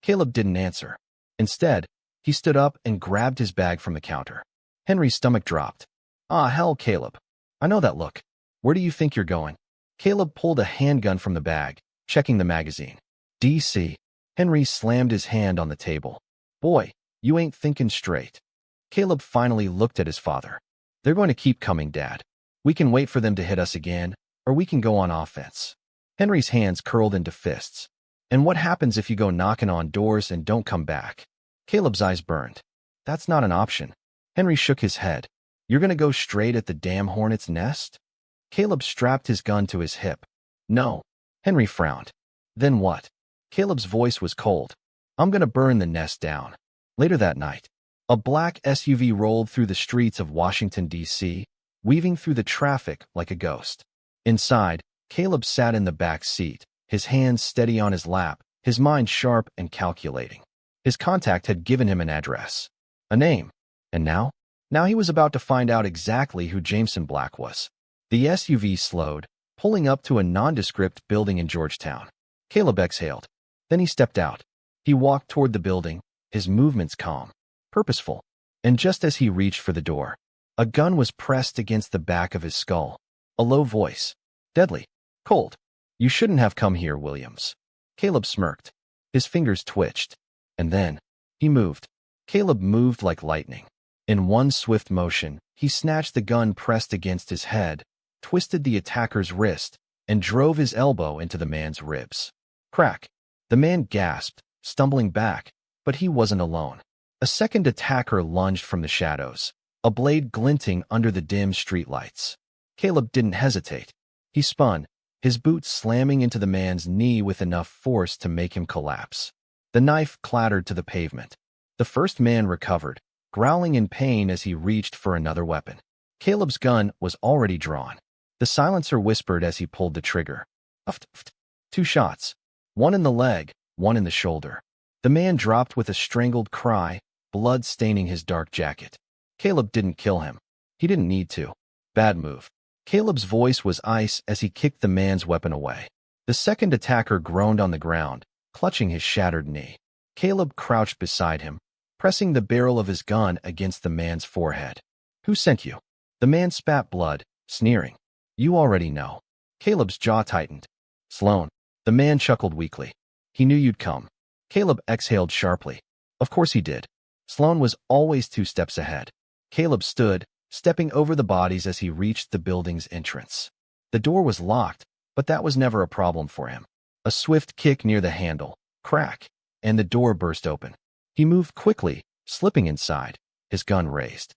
Caleb didn't answer. Instead, he stood up and grabbed his bag from the counter. Henry's stomach dropped. Ah, hell, Caleb. I know that look. Where do you think you're going? Caleb pulled a handgun from the bag, checking the magazine. DC. Henry slammed his hand on the table. Boy, you ain't thinking straight. Caleb finally looked at his father. They're going to keep coming, Dad. We can wait for them to hit us again, or we can go on offense. Henry's hands curled into fists. And what happens if you go knocking on doors and don't come back? Caleb's eyes burned. That's not an option. Henry shook his head. You're going to go straight at the damn hornet's nest? Caleb strapped his gun to his hip. No. Henry frowned. Then what? Caleb's voice was cold. I'm going to burn the nest down. Later that night, a black SUV rolled through the streets of Washington, D.C., weaving through the traffic like a ghost. Inside, Caleb sat in the back seat, his hands steady on his lap, his mind sharp and calculating. His contact had given him an address, a name, and now? Now he was about to find out exactly who Jameson Black was. The SUV slowed, pulling up to a nondescript building in Georgetown. Caleb exhaled. Then he stepped out. He walked toward the building, his movements calm, purposeful. And just as he reached for the door, a gun was pressed against the back of his skull. A low voice. Deadly. Cold. You shouldn't have come here, Williams. Caleb smirked. His fingers twitched. And then, he moved. Caleb moved like lightning. In one swift motion, he snatched the gun pressed against his head, twisted the attacker's wrist, and drove his elbow into the man's ribs. Crack. The man gasped, stumbling back, but he wasn't alone. A second attacker lunged from the shadows, a blade glinting under the dim streetlights. Caleb didn't hesitate. He spun, his boot slamming into the man's knee with enough force to make him collapse. The knife clattered to the pavement. The first man recovered, growling in pain as he reached for another weapon. Caleb's gun was already drawn. The silencer whispered as he pulled the trigger. Uft, uft. 2 shots. One in the leg, one in the shoulder. The man dropped with a strangled cry, blood staining his dark jacket. Caleb didn't kill him. He didn't need to. Bad move. Caleb's voice was ice as he kicked the man's weapon away. The second attacker groaned on the ground, clutching his shattered knee. Caleb crouched beside him, pressing the barrel of his gun against the man's forehead. Who sent you? The man spat blood, sneering. You already know. Caleb's jaw tightened. Sloan. The man chuckled weakly. He knew you'd come. Caleb exhaled sharply. Of course he did. Sloan was always 2 steps ahead. Caleb stood, stepping over the bodies as he reached the building's entrance. The door was locked, but that was never a problem for him. A swift kick near the handle, crack, and the door burst open. He moved quickly, slipping inside, his gun raised.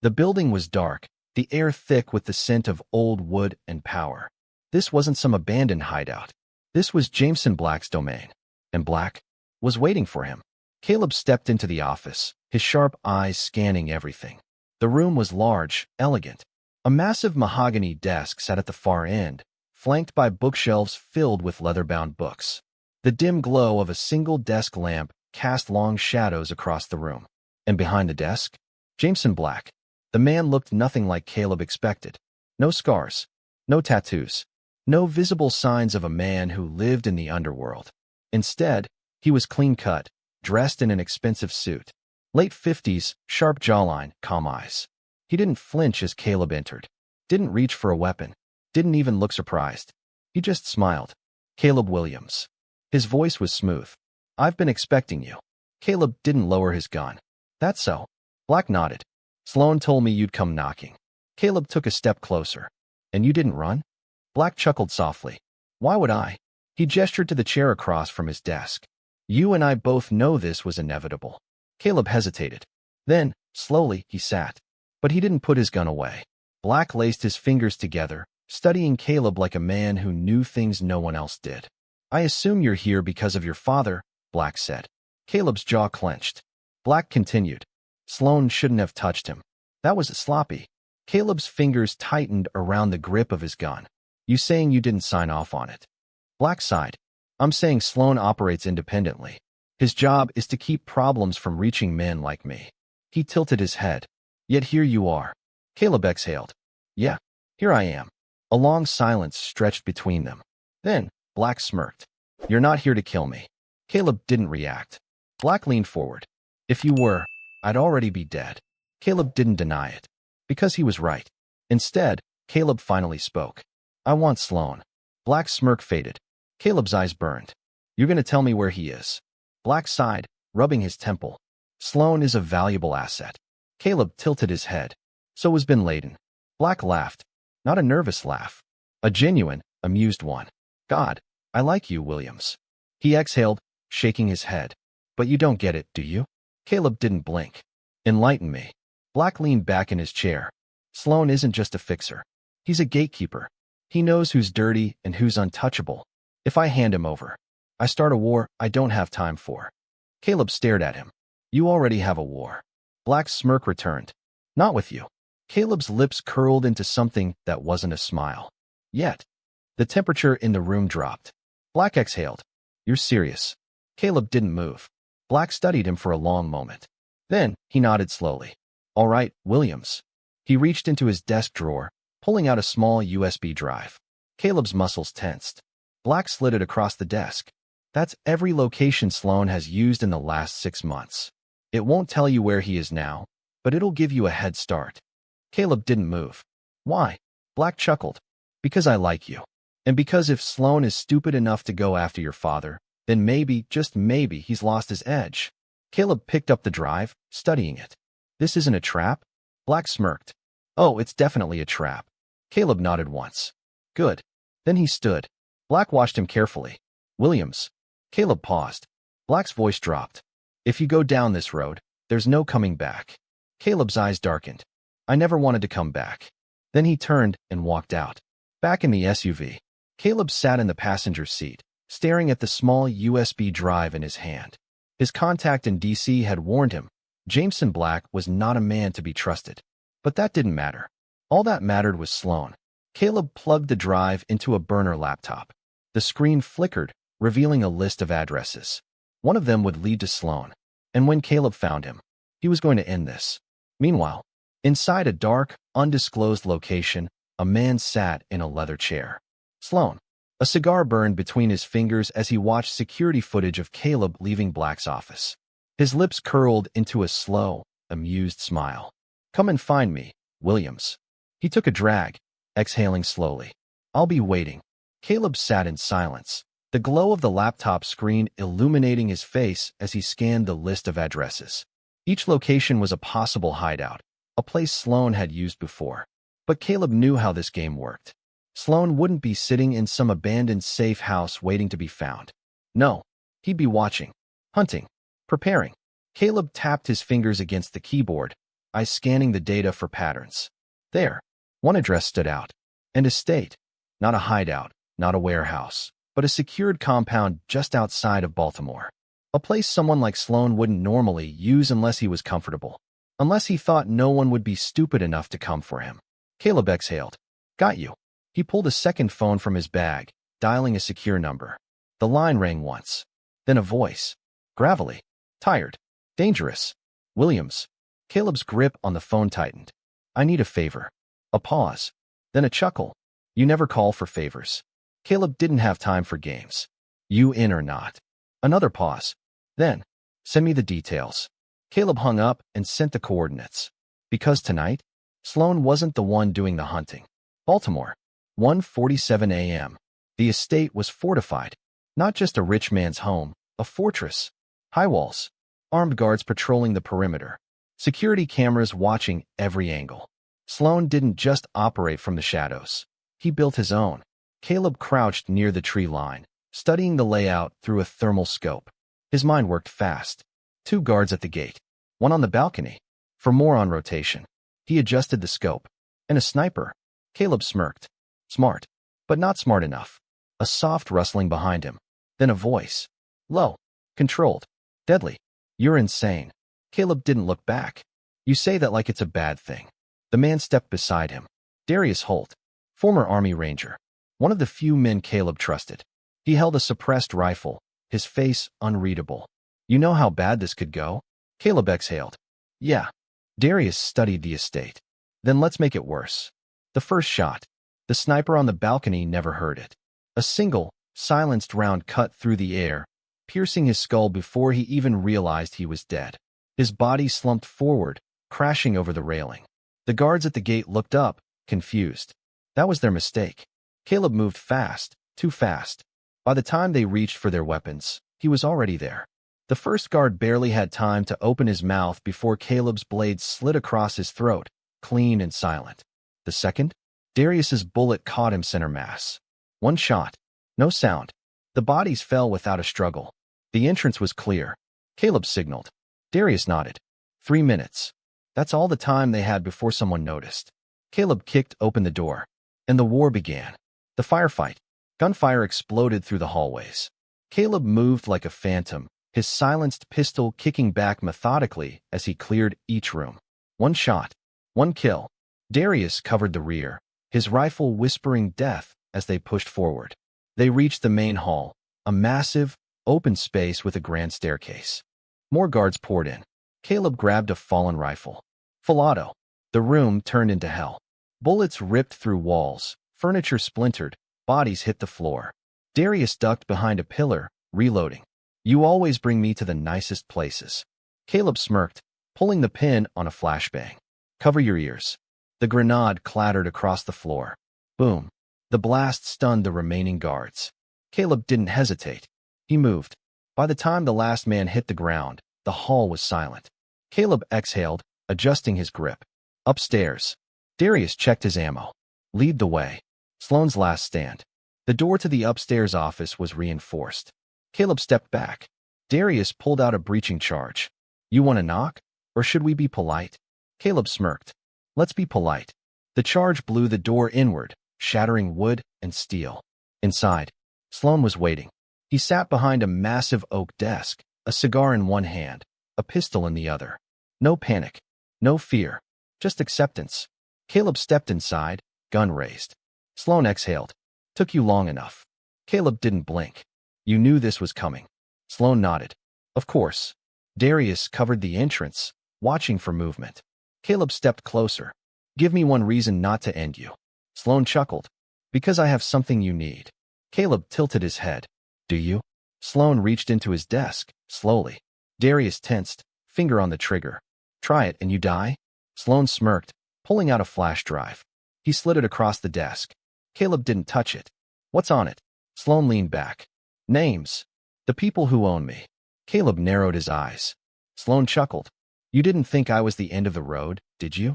The building was dark, the air thick with the scent of old wood and power. This wasn't some abandoned hideout. This was Jameson Black's domain, and Black was waiting for him. Caleb stepped into the office, his sharp eyes scanning everything. The room was large, elegant. A massive mahogany desk sat at the far end, flanked by bookshelves filled with leather-bound books. The dim glow of a single desk lamp cast long shadows across the room. And behind the desk, Jameson Black. The man looked nothing like Caleb expected. No scars, no tattoos, no visible signs of a man who lived in the underworld. Instead, he was clean-cut, dressed in an expensive suit. Late 50s, sharp jawline, calm eyes. He didn't flinch as Caleb entered. Didn't reach for a weapon. Didn't even look surprised. He just smiled. Caleb Williams. His voice was smooth. I've been expecting you. Caleb didn't lower his gun. That's so. Black nodded. Sloan told me you'd come knocking. Caleb took a step closer. And you didn't run? Black chuckled softly. Why would I? He gestured to the chair across from his desk. You and I both know this was inevitable. Caleb hesitated. Then, slowly, he sat. But he didn't put his gun away. Black laced his fingers together, studying Caleb like a man who knew things no one else did. I assume you're here because of your father, Black said. Caleb's jaw clenched. Black continued. Sloan shouldn't have touched him. That was sloppy. Caleb's fingers tightened around the grip of his gun. You saying you didn't sign off on it? Black sighed. I'm saying Sloan operates independently. His job is to keep problems from reaching men like me. He tilted his head. Yet here you are. Caleb exhaled. Yeah, here I am. A long silence stretched between them. Then, Black smirked. You're not here to kill me. Caleb didn't react. Black leaned forward. If you were, I'd already be dead. Caleb didn't deny it. Because he was right. Instead, Caleb finally spoke. I want Sloan. Black's smirk faded. Caleb's eyes burned. You're gonna tell me where he is. Black sighed, rubbing his temple. Sloan is a valuable asset. Caleb tilted his head. So was Bin Laden. Black laughed. Not a nervous laugh. A genuine, amused one. God, I like you, Williams. He exhaled, shaking his head. But you don't get it, do you? Caleb didn't blink. Enlighten me. Black leaned back in his chair. Sloan isn't just a fixer. He's a gatekeeper. He knows who's dirty and who's untouchable. If I hand him over, I start a war I don't have time for. Caleb stared at him. You already have a war. Black's smirk returned. Not with you. Caleb's lips curled into something that wasn't a smile. Yet, the temperature in the room dropped. Black exhaled. You're serious. Caleb didn't move. Black studied him for a long moment. Then, he nodded slowly. All right, Williams. He reached into his desk drawer, pulling out a small USB drive. Caleb's muscles tensed. Black slid it across the desk. That's every location Sloan has used in the last 6 months. It won't tell you where he is now, but it'll give you a head start. Caleb didn't move. Why? Black chuckled. Because I like you. And because if Sloan is stupid enough to go after your father, then maybe, just maybe, he's lost his edge. Caleb picked up the drive, studying it. This isn't a trap? Black smirked. Oh, it's definitely a trap. Caleb nodded once. Good. Then he stood. Black watched him carefully. Williams. Caleb paused. Black's voice dropped. If you go down this road, there's no coming back. Caleb's eyes darkened. I never wanted to come back. Then he turned and walked out. Back in the SUV, Caleb sat in the passenger seat, staring at the small USB drive in his hand. His contact in DC had warned him. Jameson Black was not a man to be trusted. But that didn't matter. All that mattered was Sloan. Caleb plugged the drive into a burner laptop. The screen flickered, revealing a list of addresses. One of them would lead to Sloan. And when Caleb found him, he was going to end this. Meanwhile, inside a dark, undisclosed location, a man sat in a leather chair. Sloan. A cigar burned between his fingers as he watched security footage of Caleb leaving Black's office. His lips curled into a slow, amused smile. Come and find me, Williams. He took a drag, exhaling slowly. I'll be waiting. Caleb sat in silence, the glow of the laptop screen illuminating his face as he scanned the list of addresses. Each location was a possible hideout, a place Sloan had used before. But Caleb knew how this game worked. Sloan wouldn't be sitting in some abandoned safe house waiting to be found. No, he'd be watching, hunting, preparing. Caleb tapped his fingers against the keyboard, eyes scanning the data for patterns. There, one address stood out. An estate, not a hideout, not a warehouse, but a secured compound just outside of Baltimore. A place someone like Sloan wouldn't normally use unless he was comfortable. Unless he thought no one would be stupid enough to come for him. Caleb exhaled. Got you. He pulled a second phone from his bag, dialing a secure number. The line rang once. Then a voice. Gravelly. Tired. Dangerous. Williams. Caleb's grip on the phone tightened. I need a favor. A pause. Then a chuckle. You never call for favors. Caleb didn't have time for games. You in or not? Another pause. Then, send me the details. Caleb hung up and sent the coordinates. Because tonight, Sloan wasn't the one doing the hunting. Baltimore. 1:47 a.m. The estate was fortified. Not just a rich man's home, a fortress. High walls. Armed guards patrolling the perimeter. Security cameras watching every angle. Sloan didn't just operate from the shadows. He built his own. Caleb crouched near the tree line, studying the layout through a thermal scope. His mind worked fast. 2 guards at the gate. 1 on the balcony. For more on rotation. He adjusted the scope. And a sniper. Caleb smirked. Smart. But not smart enough. A soft rustling behind him. Then a voice. Low. Controlled. Deadly. You're insane. Caleb didn't look back. You say that like it's a bad thing. The man stepped beside him. Darius Holt. Former Army Ranger. One of the few men Caleb trusted. He held a suppressed rifle, his face unreadable. You know how bad this could go? Caleb exhaled. Yeah. Darius studied the estate. Then let's make it worse. The first shot. The sniper on the balcony never heard it. A single, silenced round cut through the air, piercing his skull before he even realized he was dead. His body slumped forward, crashing over the railing. The guards at the gate looked up, confused. That was their mistake. Caleb moved fast, too fast. By the time they reached for their weapons, he was already there. The first guard barely had time to open his mouth before Caleb's blade slid across his throat, clean and silent. The second? Darius's bullet caught him center mass. One shot. No sound. The bodies fell without a struggle. The entrance was clear. Caleb signaled. Darius nodded. 3 minutes. That's all the time they had before someone noticed. Caleb kicked open the door, and the war began. The firefight. Gunfire exploded through the hallways. Caleb moved like a phantom, his silenced pistol kicking back methodically as he cleared each room. One shot. One kill. Darius covered the rear, his rifle whispering death as they pushed forward. They reached the main hall, a massive, open space with a grand staircase. More guards poured in. Caleb grabbed a fallen rifle. Full auto. The room turned into hell. Bullets ripped through walls, furniture splintered, bodies hit the floor. Darius ducked behind a pillar, reloading. You always bring me to the nicest places. Caleb smirked, pulling the pin on a flashbang. Cover your ears. The grenade clattered across the floor. Boom. The blast stunned the remaining guards. Caleb didn't hesitate. He moved. By the time the last man hit the ground, the hall was silent. Caleb exhaled, adjusting his grip. Upstairs. Darius checked his ammo. Lead the way. Sloane's last stand. The door to the upstairs office was reinforced. Caleb stepped back. Darius pulled out a breaching charge. You want to knock? Or should we be polite? Caleb smirked. Let's be polite. The charge blew the door inward, shattering wood and steel. Inside, Sloane was waiting. He sat behind a massive oak desk, a cigar in one hand, a pistol in the other. No panic. No fear. Just acceptance. Caleb stepped inside, gun raised. Sloane exhaled. Took you long enough. Caleb didn't blink. You knew this was coming. Sloane nodded. Of course. Darius covered the entrance, watching for movement. Caleb stepped closer. Give me one reason not to end you. Sloane chuckled. Because I have something you need. Caleb tilted his head. Do you? Sloane reached into his desk, slowly. Darius tensed, finger on the trigger. Try it and you die? Sloane smirked, pulling out a flash drive. He slid it across the desk. Caleb didn't touch it. What's on it? Sloane leaned back. Names. The people who own me. Caleb narrowed his eyes. Sloane chuckled. You didn't think I was the end of the road, did you?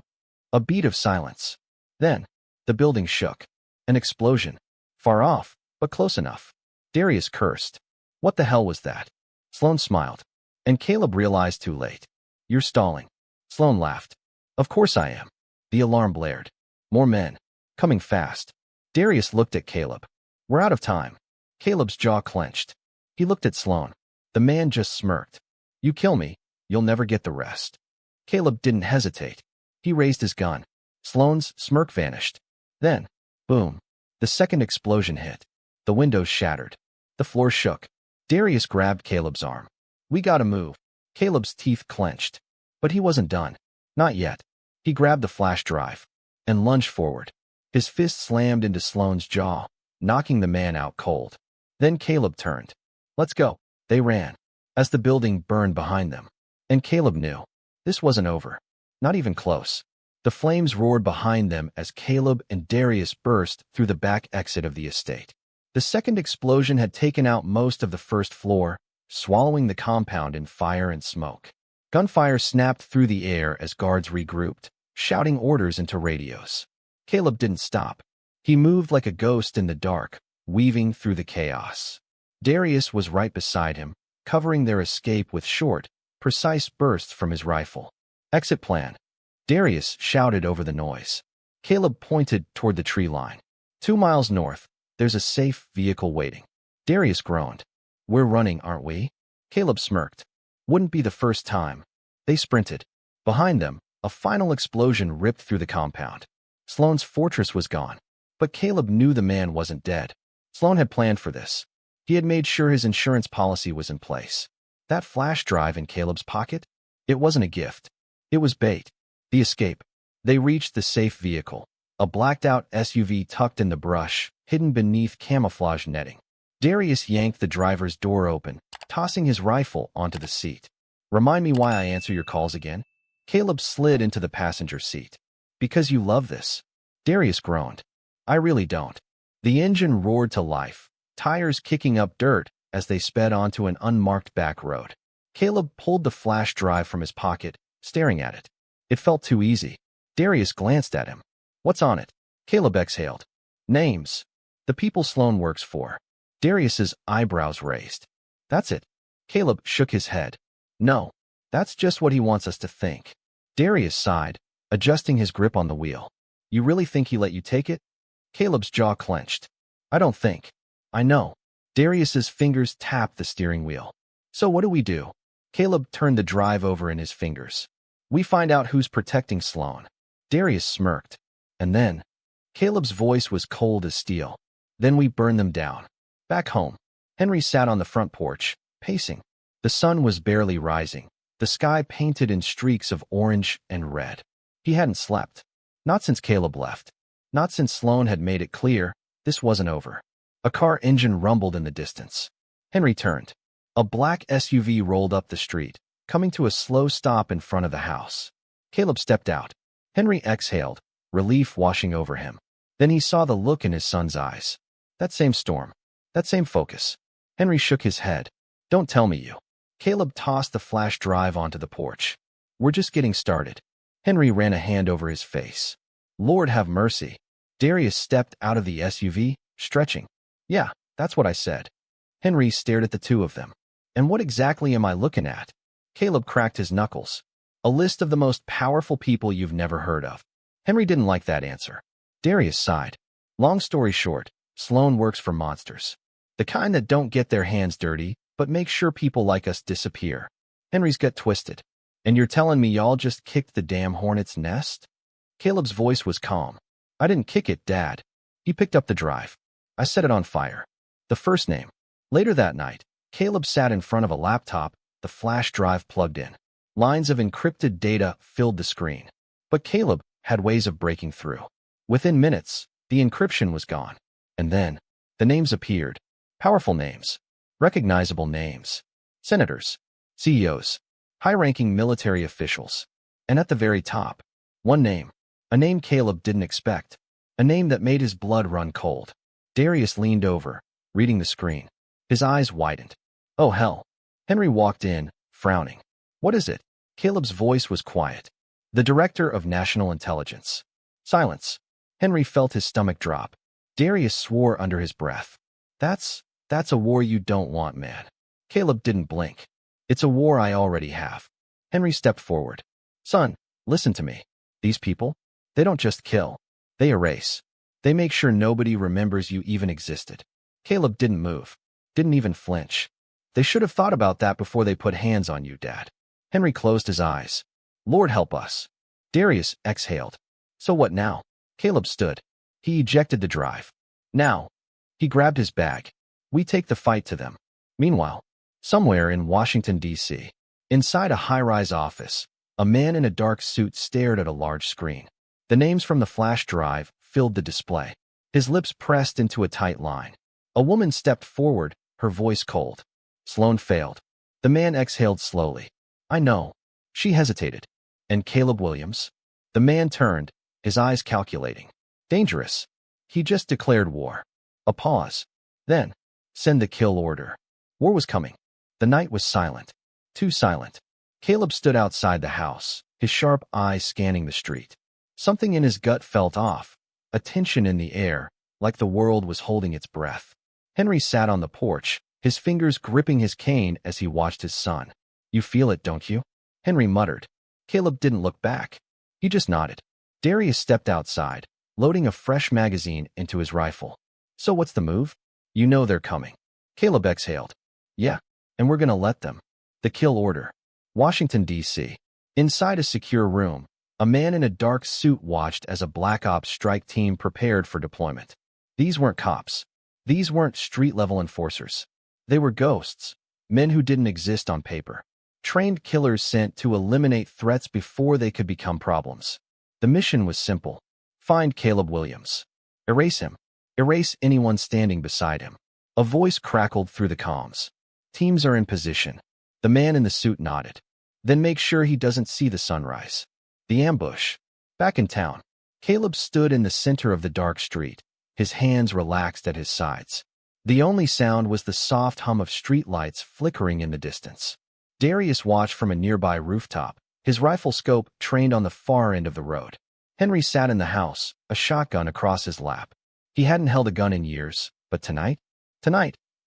A beat of silence. Then, the building shook. An explosion. Far off, but close enough. Darius cursed. What the hell was that? Sloane smiled. And Caleb realized too late. You're stalling. Sloane laughed. Of course I am. The alarm blared. More men. Coming fast. Darius looked at Caleb. We're out of time. Caleb's jaw clenched. He looked at Sloane. The man just smirked. You kill me, you'll never get the rest. Caleb didn't hesitate. He raised his gun. Sloane's smirk vanished. Then, boom. The second explosion hit. The windows shattered. The floor shook. Darius grabbed Caleb's arm. We gotta move. Caleb's teeth clenched. But he wasn't done. Not yet. He grabbed the flash drive and lunged forward. His fist slammed into Sloane's jaw, knocking the man out cold. Then Caleb turned. Let's go. They ran, as the building burned behind them. And Caleb knew. This wasn't over. Not even close. The flames roared behind them as Caleb and Darius burst through the back exit of the estate. The second explosion had taken out most of the first floor, swallowing the compound in fire and smoke. Gunfire snapped through the air as guards regrouped, shouting orders into radios. Caleb didn't stop. He moved like a ghost in the dark, weaving through the chaos. Darius was right beside him, covering their escape with short, precise bursts from his rifle. Exit plan. Darius shouted over the noise. Caleb pointed toward the tree line. 2 miles north, there's a safe vehicle waiting. Darius groaned. We're running, aren't we? Caleb smirked. Wouldn't be the first time. They sprinted. Behind them, a final explosion ripped through the compound. Sloane's fortress was gone. But Caleb knew the man wasn't dead. Sloane had planned for this. He had made sure his insurance policy was in place. That flash drive in Caleb's pocket? It wasn't a gift. It was bait. The escape. They reached the safe vehicle, a blacked-out SUV tucked in the brush, hidden beneath camouflage netting. Darius yanked the driver's door open, tossing his rifle onto the seat. "Remind me why I answer your calls again?" Caleb slid into the passenger seat. "Because you love this." Darius groaned. "I really don't." The engine roared to life, tires kicking up dirt as they sped onto an unmarked back road. Caleb pulled the flash drive from his pocket, staring at it. It felt too easy. Darius glanced at him. "What's on it?" Caleb exhaled. "Names. The people Sloan works for." Darius's eyebrows raised. "That's it." Caleb shook his head. "No, that's just what he wants us to think." Darius sighed, adjusting his grip on the wheel. "You really think he let you take it?" Caleb's jaw clenched. "I don't think. I know." Darius's fingers tapped the steering wheel. "So what do we do?" Caleb turned the drive over in his fingers. "We find out who's protecting Sloan." Darius smirked. "And then?" Caleb's voice was cold as steel. "Then we burn them down." Back home, Henry sat on the front porch, pacing. The sun was barely rising, the sky painted in streaks of orange and red. He hadn't slept. Not since Caleb left. Not since Sloan had made it clear this wasn't over. A car engine rumbled in the distance. Henry turned. A black SUV rolled up the street, coming to a slow stop in front of the house. Caleb stepped out. Henry exhaled, relief washing over him. Then he saw the look in his son's eyes. That same storm. That same focus. Henry shook his head. "Don't tell me you." Caleb tossed the flash drive onto the porch. "We're just getting started." Henry ran a hand over his face. "Lord have mercy." Darius stepped out of the SUV, stretching. "Yeah, that's what I said." Henry stared at the two of them. "And what exactly am I looking at?" Caleb cracked his knuckles. "A list of the most powerful people you've never heard of." Henry didn't like that answer. Darius sighed. "Long story short, Sloan works for monsters. The kind that don't get their hands dirty, but make sure people like us disappear." Henry's gut twisted. "And you're telling me y'all just kicked the damn hornet's nest?" Caleb's voice was calm. "I didn't kick it, Dad." He picked up the drive. "I set it on fire." The first name. Later that night, Caleb sat in front of a laptop, the flash drive plugged in. Lines of encrypted data filled the screen. But Caleb had ways of breaking through. Within minutes, the encryption was gone. And then, the names appeared. Powerful names. Recognizable names. Senators. CEOs. High-ranking military officials. And at the very top, one name. A name Caleb didn't expect. A name that made his blood run cold. Darius leaned over, reading the screen. His eyes widened. "Oh, hell." Henry walked in, frowning. "What is it?" Caleb's voice was quiet. "The Director of National Intelligence." Silence. Henry felt his stomach drop. Darius swore under his breath. That's a war you don't want, man." Caleb didn't blink. "It's a war I already have." Henry stepped forward. "Son, listen to me. These people, they don't just kill. They erase. They make sure nobody remembers you even existed." Caleb didn't move. Didn't even flinch. "They should have thought about that before they put hands on you, Dad." Henry closed his eyes. "Lord help us." Darius exhaled. "So what now?" Caleb stood. He ejected the drive. "Now." He grabbed his bag. "We take the fight to them." Meanwhile, somewhere in Washington, D.C., inside a high-rise office, a man in a dark suit stared at a large screen. The names from the flash drive filled the display. His lips pressed into a tight line. A woman stepped forward, her voice cold. Sloan failed. The man exhaled slowly. "I know." She hesitated. "And Caleb Williams?" The man turned, his eyes calculating. "Dangerous. He just declared war." A pause. Then, "Send the kill order." War was coming. The night was silent. Too silent. Caleb stood outside the house, his sharp eyes scanning the street. Something in his gut felt off, a tension in the air, like the world was holding its breath. Henry sat on the porch, his fingers gripping his cane as he watched his son. "You feel it, don't you?" Henry muttered. Caleb didn't look back. He just nodded. Darius stepped outside, loading a fresh magazine into his rifle. "So what's the move?" "You know they're coming." Caleb exhaled. "Yeah, and we're gonna let them." The kill order. Washington, D.C. Inside a secure room, a man in a dark suit watched as a Black Ops strike team prepared for deployment. These weren't cops. These weren't street-level enforcers. They were ghosts, men who didn't exist on paper. Trained killers sent to eliminate threats before they could become problems. The mission was simple. Find Caleb Williams. Erase him. Erase anyone standing beside him. A voice crackled through the comms. Teams are in position. The man in the suit nodded. Then make sure he doesn't see the sunrise. The ambush. Back in town, Caleb stood in the center of the dark street, his hands relaxed at his sides. The only sound was the soft hum of streetlights flickering in the distance. Darius watched from a nearby rooftop, his rifle scope trained on the far end of the road. Henry sat in the house, a shotgun across his lap. He hadn't held a gun in years, but tonight,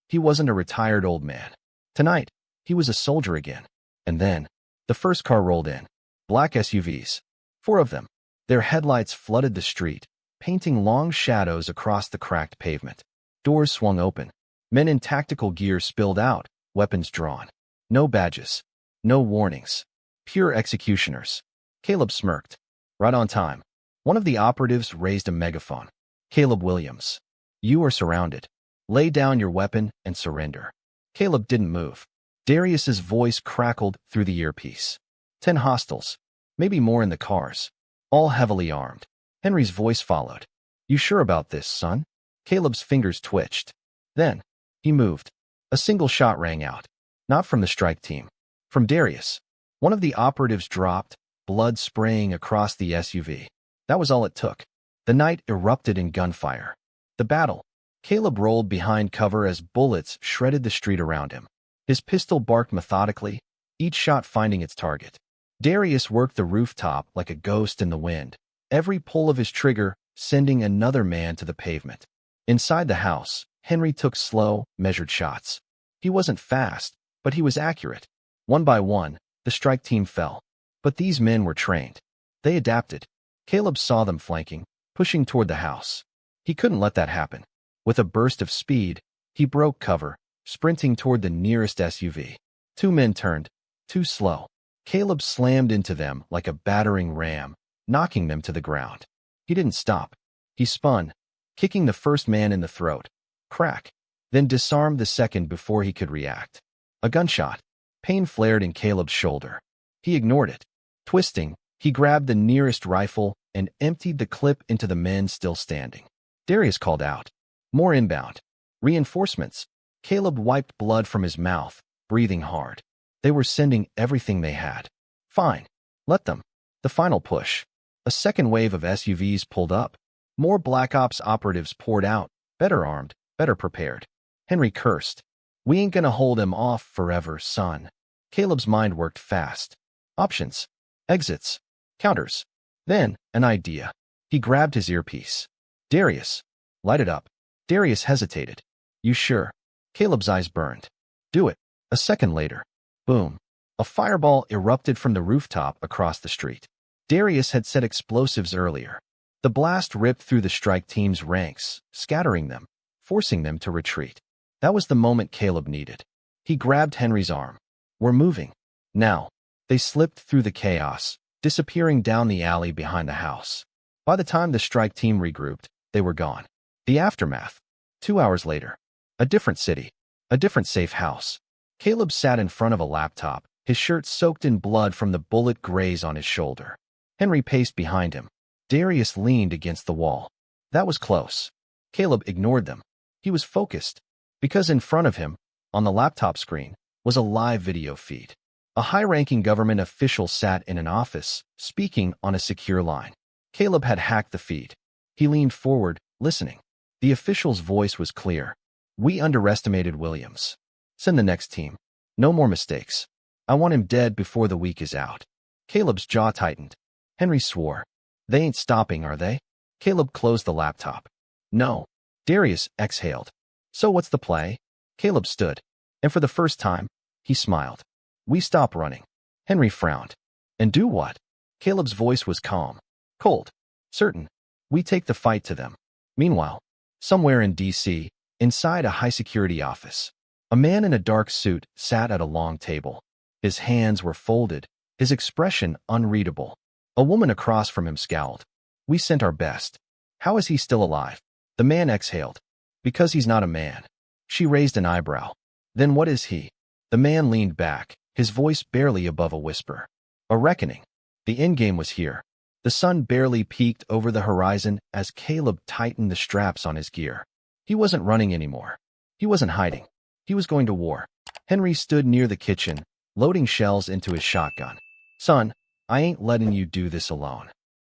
he wasn't a retired old man. Tonight, he was a soldier again. And then, the first car rolled in. Black SUVs. 4 of them. Their headlights flooded the street, painting long shadows across the cracked pavement. Doors swung open. Men in tactical gear spilled out, weapons drawn. No badges. No warnings. Pure executioners. Caleb smirked. Right on time. One of the operatives raised a megaphone. Caleb Williams. You are surrounded. Lay down your weapon and surrender. Caleb didn't move. Darius's voice crackled through the earpiece. 10 hostiles. Maybe more in the cars. All heavily armed. Henry's voice followed. You sure about this, son? Caleb's fingers twitched. Then, he moved. A single shot rang out. Not from the strike team. From Darius. One of the operatives dropped, blood spraying across the SUV. That was all it took. The night erupted in gunfire. The battle. Caleb rolled behind cover as bullets shredded the street around him. His pistol barked methodically, each shot finding its target. Darius worked the rooftop like a ghost in the wind, every pull of his trigger sending another man to the pavement. Inside the house, Henry took slow, measured shots. He wasn't fast, but he was accurate. One by one, the strike team fell. But these men were trained. They adapted. Caleb saw them flanking, pushing toward the house. He couldn't let that happen. With a burst of speed, he broke cover, sprinting toward the nearest SUV. 2 men turned, too slow. Caleb slammed into them like a battering ram, knocking them to the ground. He didn't stop. He spun, kicking the first man in the throat. Crack. Then disarmed the second before he could react. A gunshot. Pain flared in Caleb's shoulder. He ignored it. Twisting, he grabbed the nearest rifle and emptied the clip into the men still standing. Darius called out. More inbound. Reinforcements. Caleb wiped blood from his mouth, breathing hard. They were sending everything they had. Fine. Let them. The final push. A second wave of SUVs pulled up. More Black Ops operatives poured out, better armed, better prepared. Henry cursed. We ain't gonna hold him off forever, son. Caleb's mind worked fast. Options. Exits. Counters. Then, an idea. He grabbed his earpiece. Darius. Light it up. Darius hesitated. You sure? Caleb's eyes burned. Do it. A second later. Boom. A fireball erupted from the rooftop across the street. Darius had set explosives earlier. The blast ripped through the strike team's ranks, scattering them, forcing them to retreat. That was the moment Caleb needed. He grabbed Henry's arm. We're moving. Now. They slipped through the chaos, disappearing down the alley behind the house. By the time the strike team regrouped, they were gone. The aftermath. 2 hours later. A different city. A different safe house. Caleb sat in front of a laptop, his shirt soaked in blood from the bullet graze on his shoulder. Henry paced behind him. Darius leaned against the wall. That was close. Caleb ignored them. He was focused. Because in front of him, on the laptop screen, was a live video feed. A high-ranking government official sat in an office, speaking on a secure line. Caleb had hacked the feed. He leaned forward, listening. The official's voice was clear. We underestimated Williams. Send the next team. No more mistakes. I want him dead before the week is out. Caleb's jaw tightened. Henry swore. They ain't stopping, are they? Caleb closed the laptop. No. Darius exhaled. So what's the play? Caleb stood. And for the first time, he smiled. We stop running. Henry frowned. And do what? Caleb's voice was calm. Cold. Certain. We take the fight to them. Meanwhile, somewhere in D.C., inside a high-security office, a man in a dark suit sat at a long table. His hands were folded, his expression unreadable. A woman across from him scowled. We sent our best. How is he still alive? The man exhaled. Because he's not a man. She raised an eyebrow. Then what is he? The man leaned back, his voice barely above a whisper. A reckoning. The endgame was here. The sun barely peeked over the horizon as Caleb tightened the straps on his gear. He wasn't running anymore. He wasn't hiding. He was going to war. Henry stood near the kitchen, loading shells into his shotgun. Son, I ain't letting you do this alone.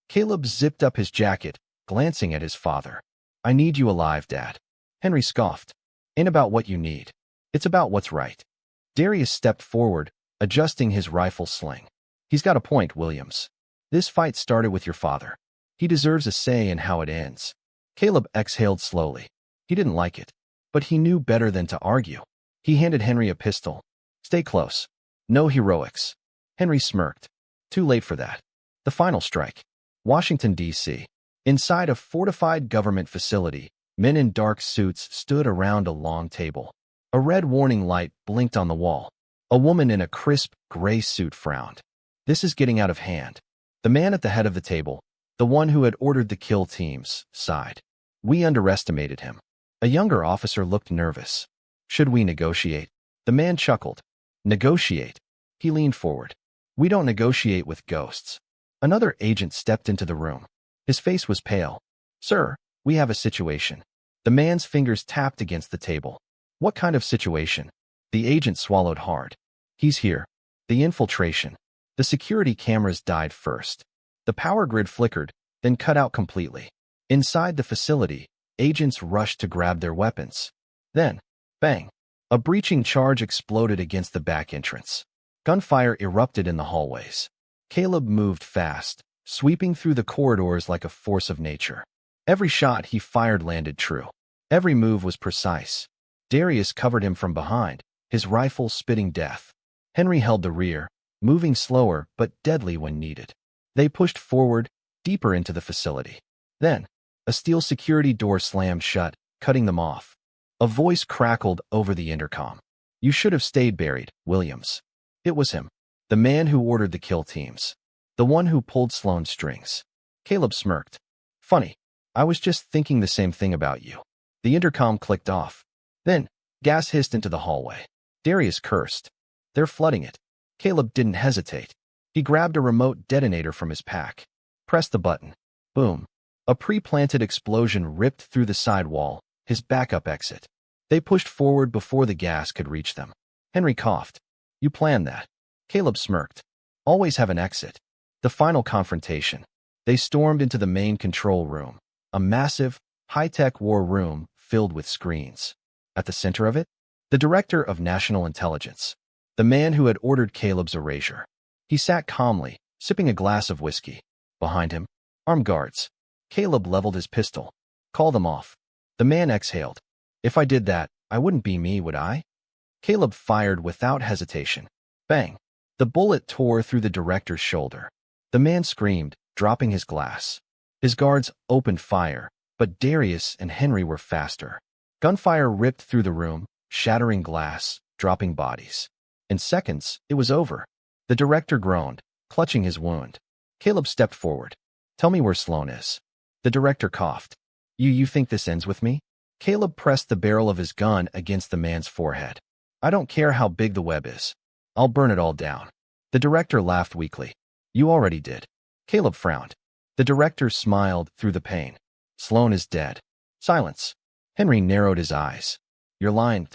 Caleb zipped up his jacket, glancing at his father. I need you alive, Dad. Henry scoffed. Ain't about what you need. It's about what's right. Darius stepped forward, adjusting his rifle sling. He's got a point, Williams. This fight started with your father. He deserves a say in how it ends. Caleb exhaled slowly. He didn't like it, but he knew better than to argue. He handed Henry a pistol. Stay close. No heroics. Henry smirked. Too late for that. The final strike. Washington, D.C. Inside a fortified government facility, men in dark suits stood around a long table. A red warning light blinked on the wall. A woman in a crisp, gray suit frowned. This is getting out of hand. The man at the head of the table, the one who had ordered the kill teams, sighed. We underestimated him. A younger officer looked nervous. Should we negotiate? The man chuckled. Negotiate? He leaned forward. We don't negotiate with ghosts. Another agent stepped into the room. His face was pale. Sir, we have a situation. The man's fingers tapped against the table. What kind of situation? The agent swallowed hard. He's here. The infiltration. The security cameras died first. The power grid flickered, then cut out completely. Inside the facility, agents rushed to grab their weapons. Then, bang! A breaching charge exploded against the back entrance. Gunfire erupted in the hallways. Caleb moved fast, sweeping through the corridors like a force of nature. Every shot he fired landed true. Every move was precise. Darius covered him from behind, his rifle spitting death. Henry held the rear, moving slower but deadly when needed. They pushed forward, deeper into the facility. Then, a steel security door slammed shut, cutting them off. A voice crackled over the intercom. You should have stayed buried, Williams. It was him, the man who ordered the kill teams. The one who pulled Sloane's strings. Caleb smirked. Funny, I was just thinking the same thing about you. The intercom clicked off. Then, gas hissed into the hallway. Darius cursed. They're flooding it. Caleb didn't hesitate. He grabbed a remote detonator from his pack. Pressed the button. Boom. A pre-planted explosion ripped through the side wall, his backup exit. They pushed forward before the gas could reach them. Henry coughed. You planned that. Caleb smirked. Always have an exit. The final confrontation. They stormed into the main control room, a massive, high-tech war room filled with screens. At the center of it, the Director of National Intelligence, the man who had ordered Caleb's erasure. He sat calmly, sipping a glass of whiskey. Behind him, armed guards. Caleb leveled his pistol. Call them off. The man exhaled. If I did that, I wouldn't be me, would I? Caleb fired without hesitation. Bang! The bullet tore through the director's shoulder. The man screamed, dropping his glass. His guards opened fire, but Darius and Henry were faster. Gunfire ripped through the room, shattering glass, dropping bodies. In seconds, it was over. The director groaned, clutching his wound. Caleb stepped forward. Tell me where Sloane is. The director coughed. You think this ends with me? Caleb pressed the barrel of his gun against the man's forehead. I don't care how big the web is. I'll burn it all down. The director laughed weakly. You already did. Caleb frowned. The director smiled through the pain. Sloane is dead. Silence. Henry narrowed his eyes. You're lying.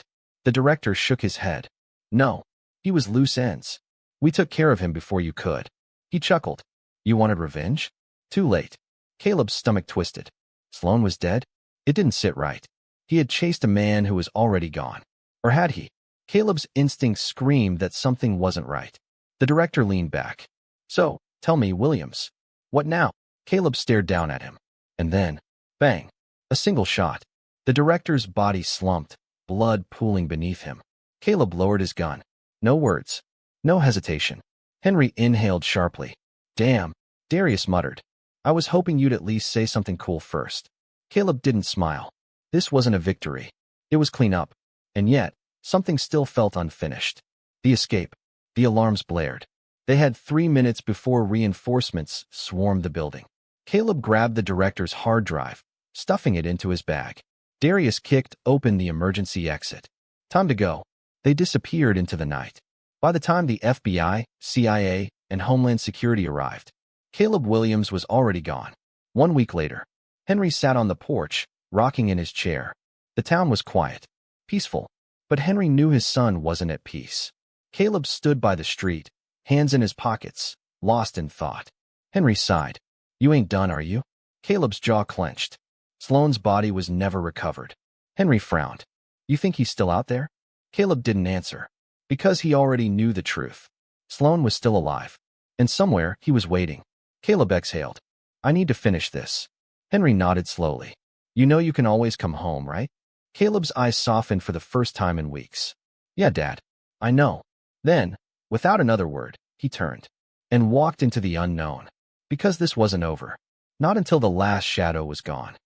The director shook his head. No. He was loose ends. We took care of him before you could. He chuckled. You wanted revenge? Too late. Caleb's stomach twisted. Sloane was dead? It didn't sit right. He had chased a man who was already gone. Or had he? Caleb's instincts screamed that something wasn't right. The director leaned back. So, tell me, Williams. What now? Caleb stared down at him. And then, bang. A single shot. The director's body slumped, blood pooling beneath him. Caleb lowered his gun. No words. No hesitation. Henry inhaled sharply. Damn, Darius muttered. I was hoping you'd at least say something cool first. Caleb didn't smile. This wasn't a victory. It was clean up. And yet, something still felt unfinished. The escape. The alarms blared. They had 3 minutes before reinforcements swarmed the building. Caleb grabbed the director's hard drive, stuffing it into his bag. Darius kicked open the emergency exit. Time to go. They disappeared into the night. By the time the FBI, CIA, and Homeland Security arrived, Caleb Williams was already gone. 1 week later, Henry sat on the porch, rocking in his chair. The town was quiet, peaceful, but Henry knew his son wasn't at peace. Caleb stood by the street, hands in his pockets, lost in thought. Henry sighed. "You ain't done, are you?" Caleb's jaw clenched. Sloane's body was never recovered. Henry frowned. "You think he's still out there?" Caleb didn't answer, because he already knew the truth. Sloane was still alive, and somewhere he was waiting. Caleb exhaled. "I need to finish this." Henry nodded slowly. "You know you can always come home, right?" Caleb's eyes softened for the first time in weeks. "Yeah, Dad. I know." Then, without another word, he turned and walked into the unknown. Because this wasn't over. Not until the last shadow was gone.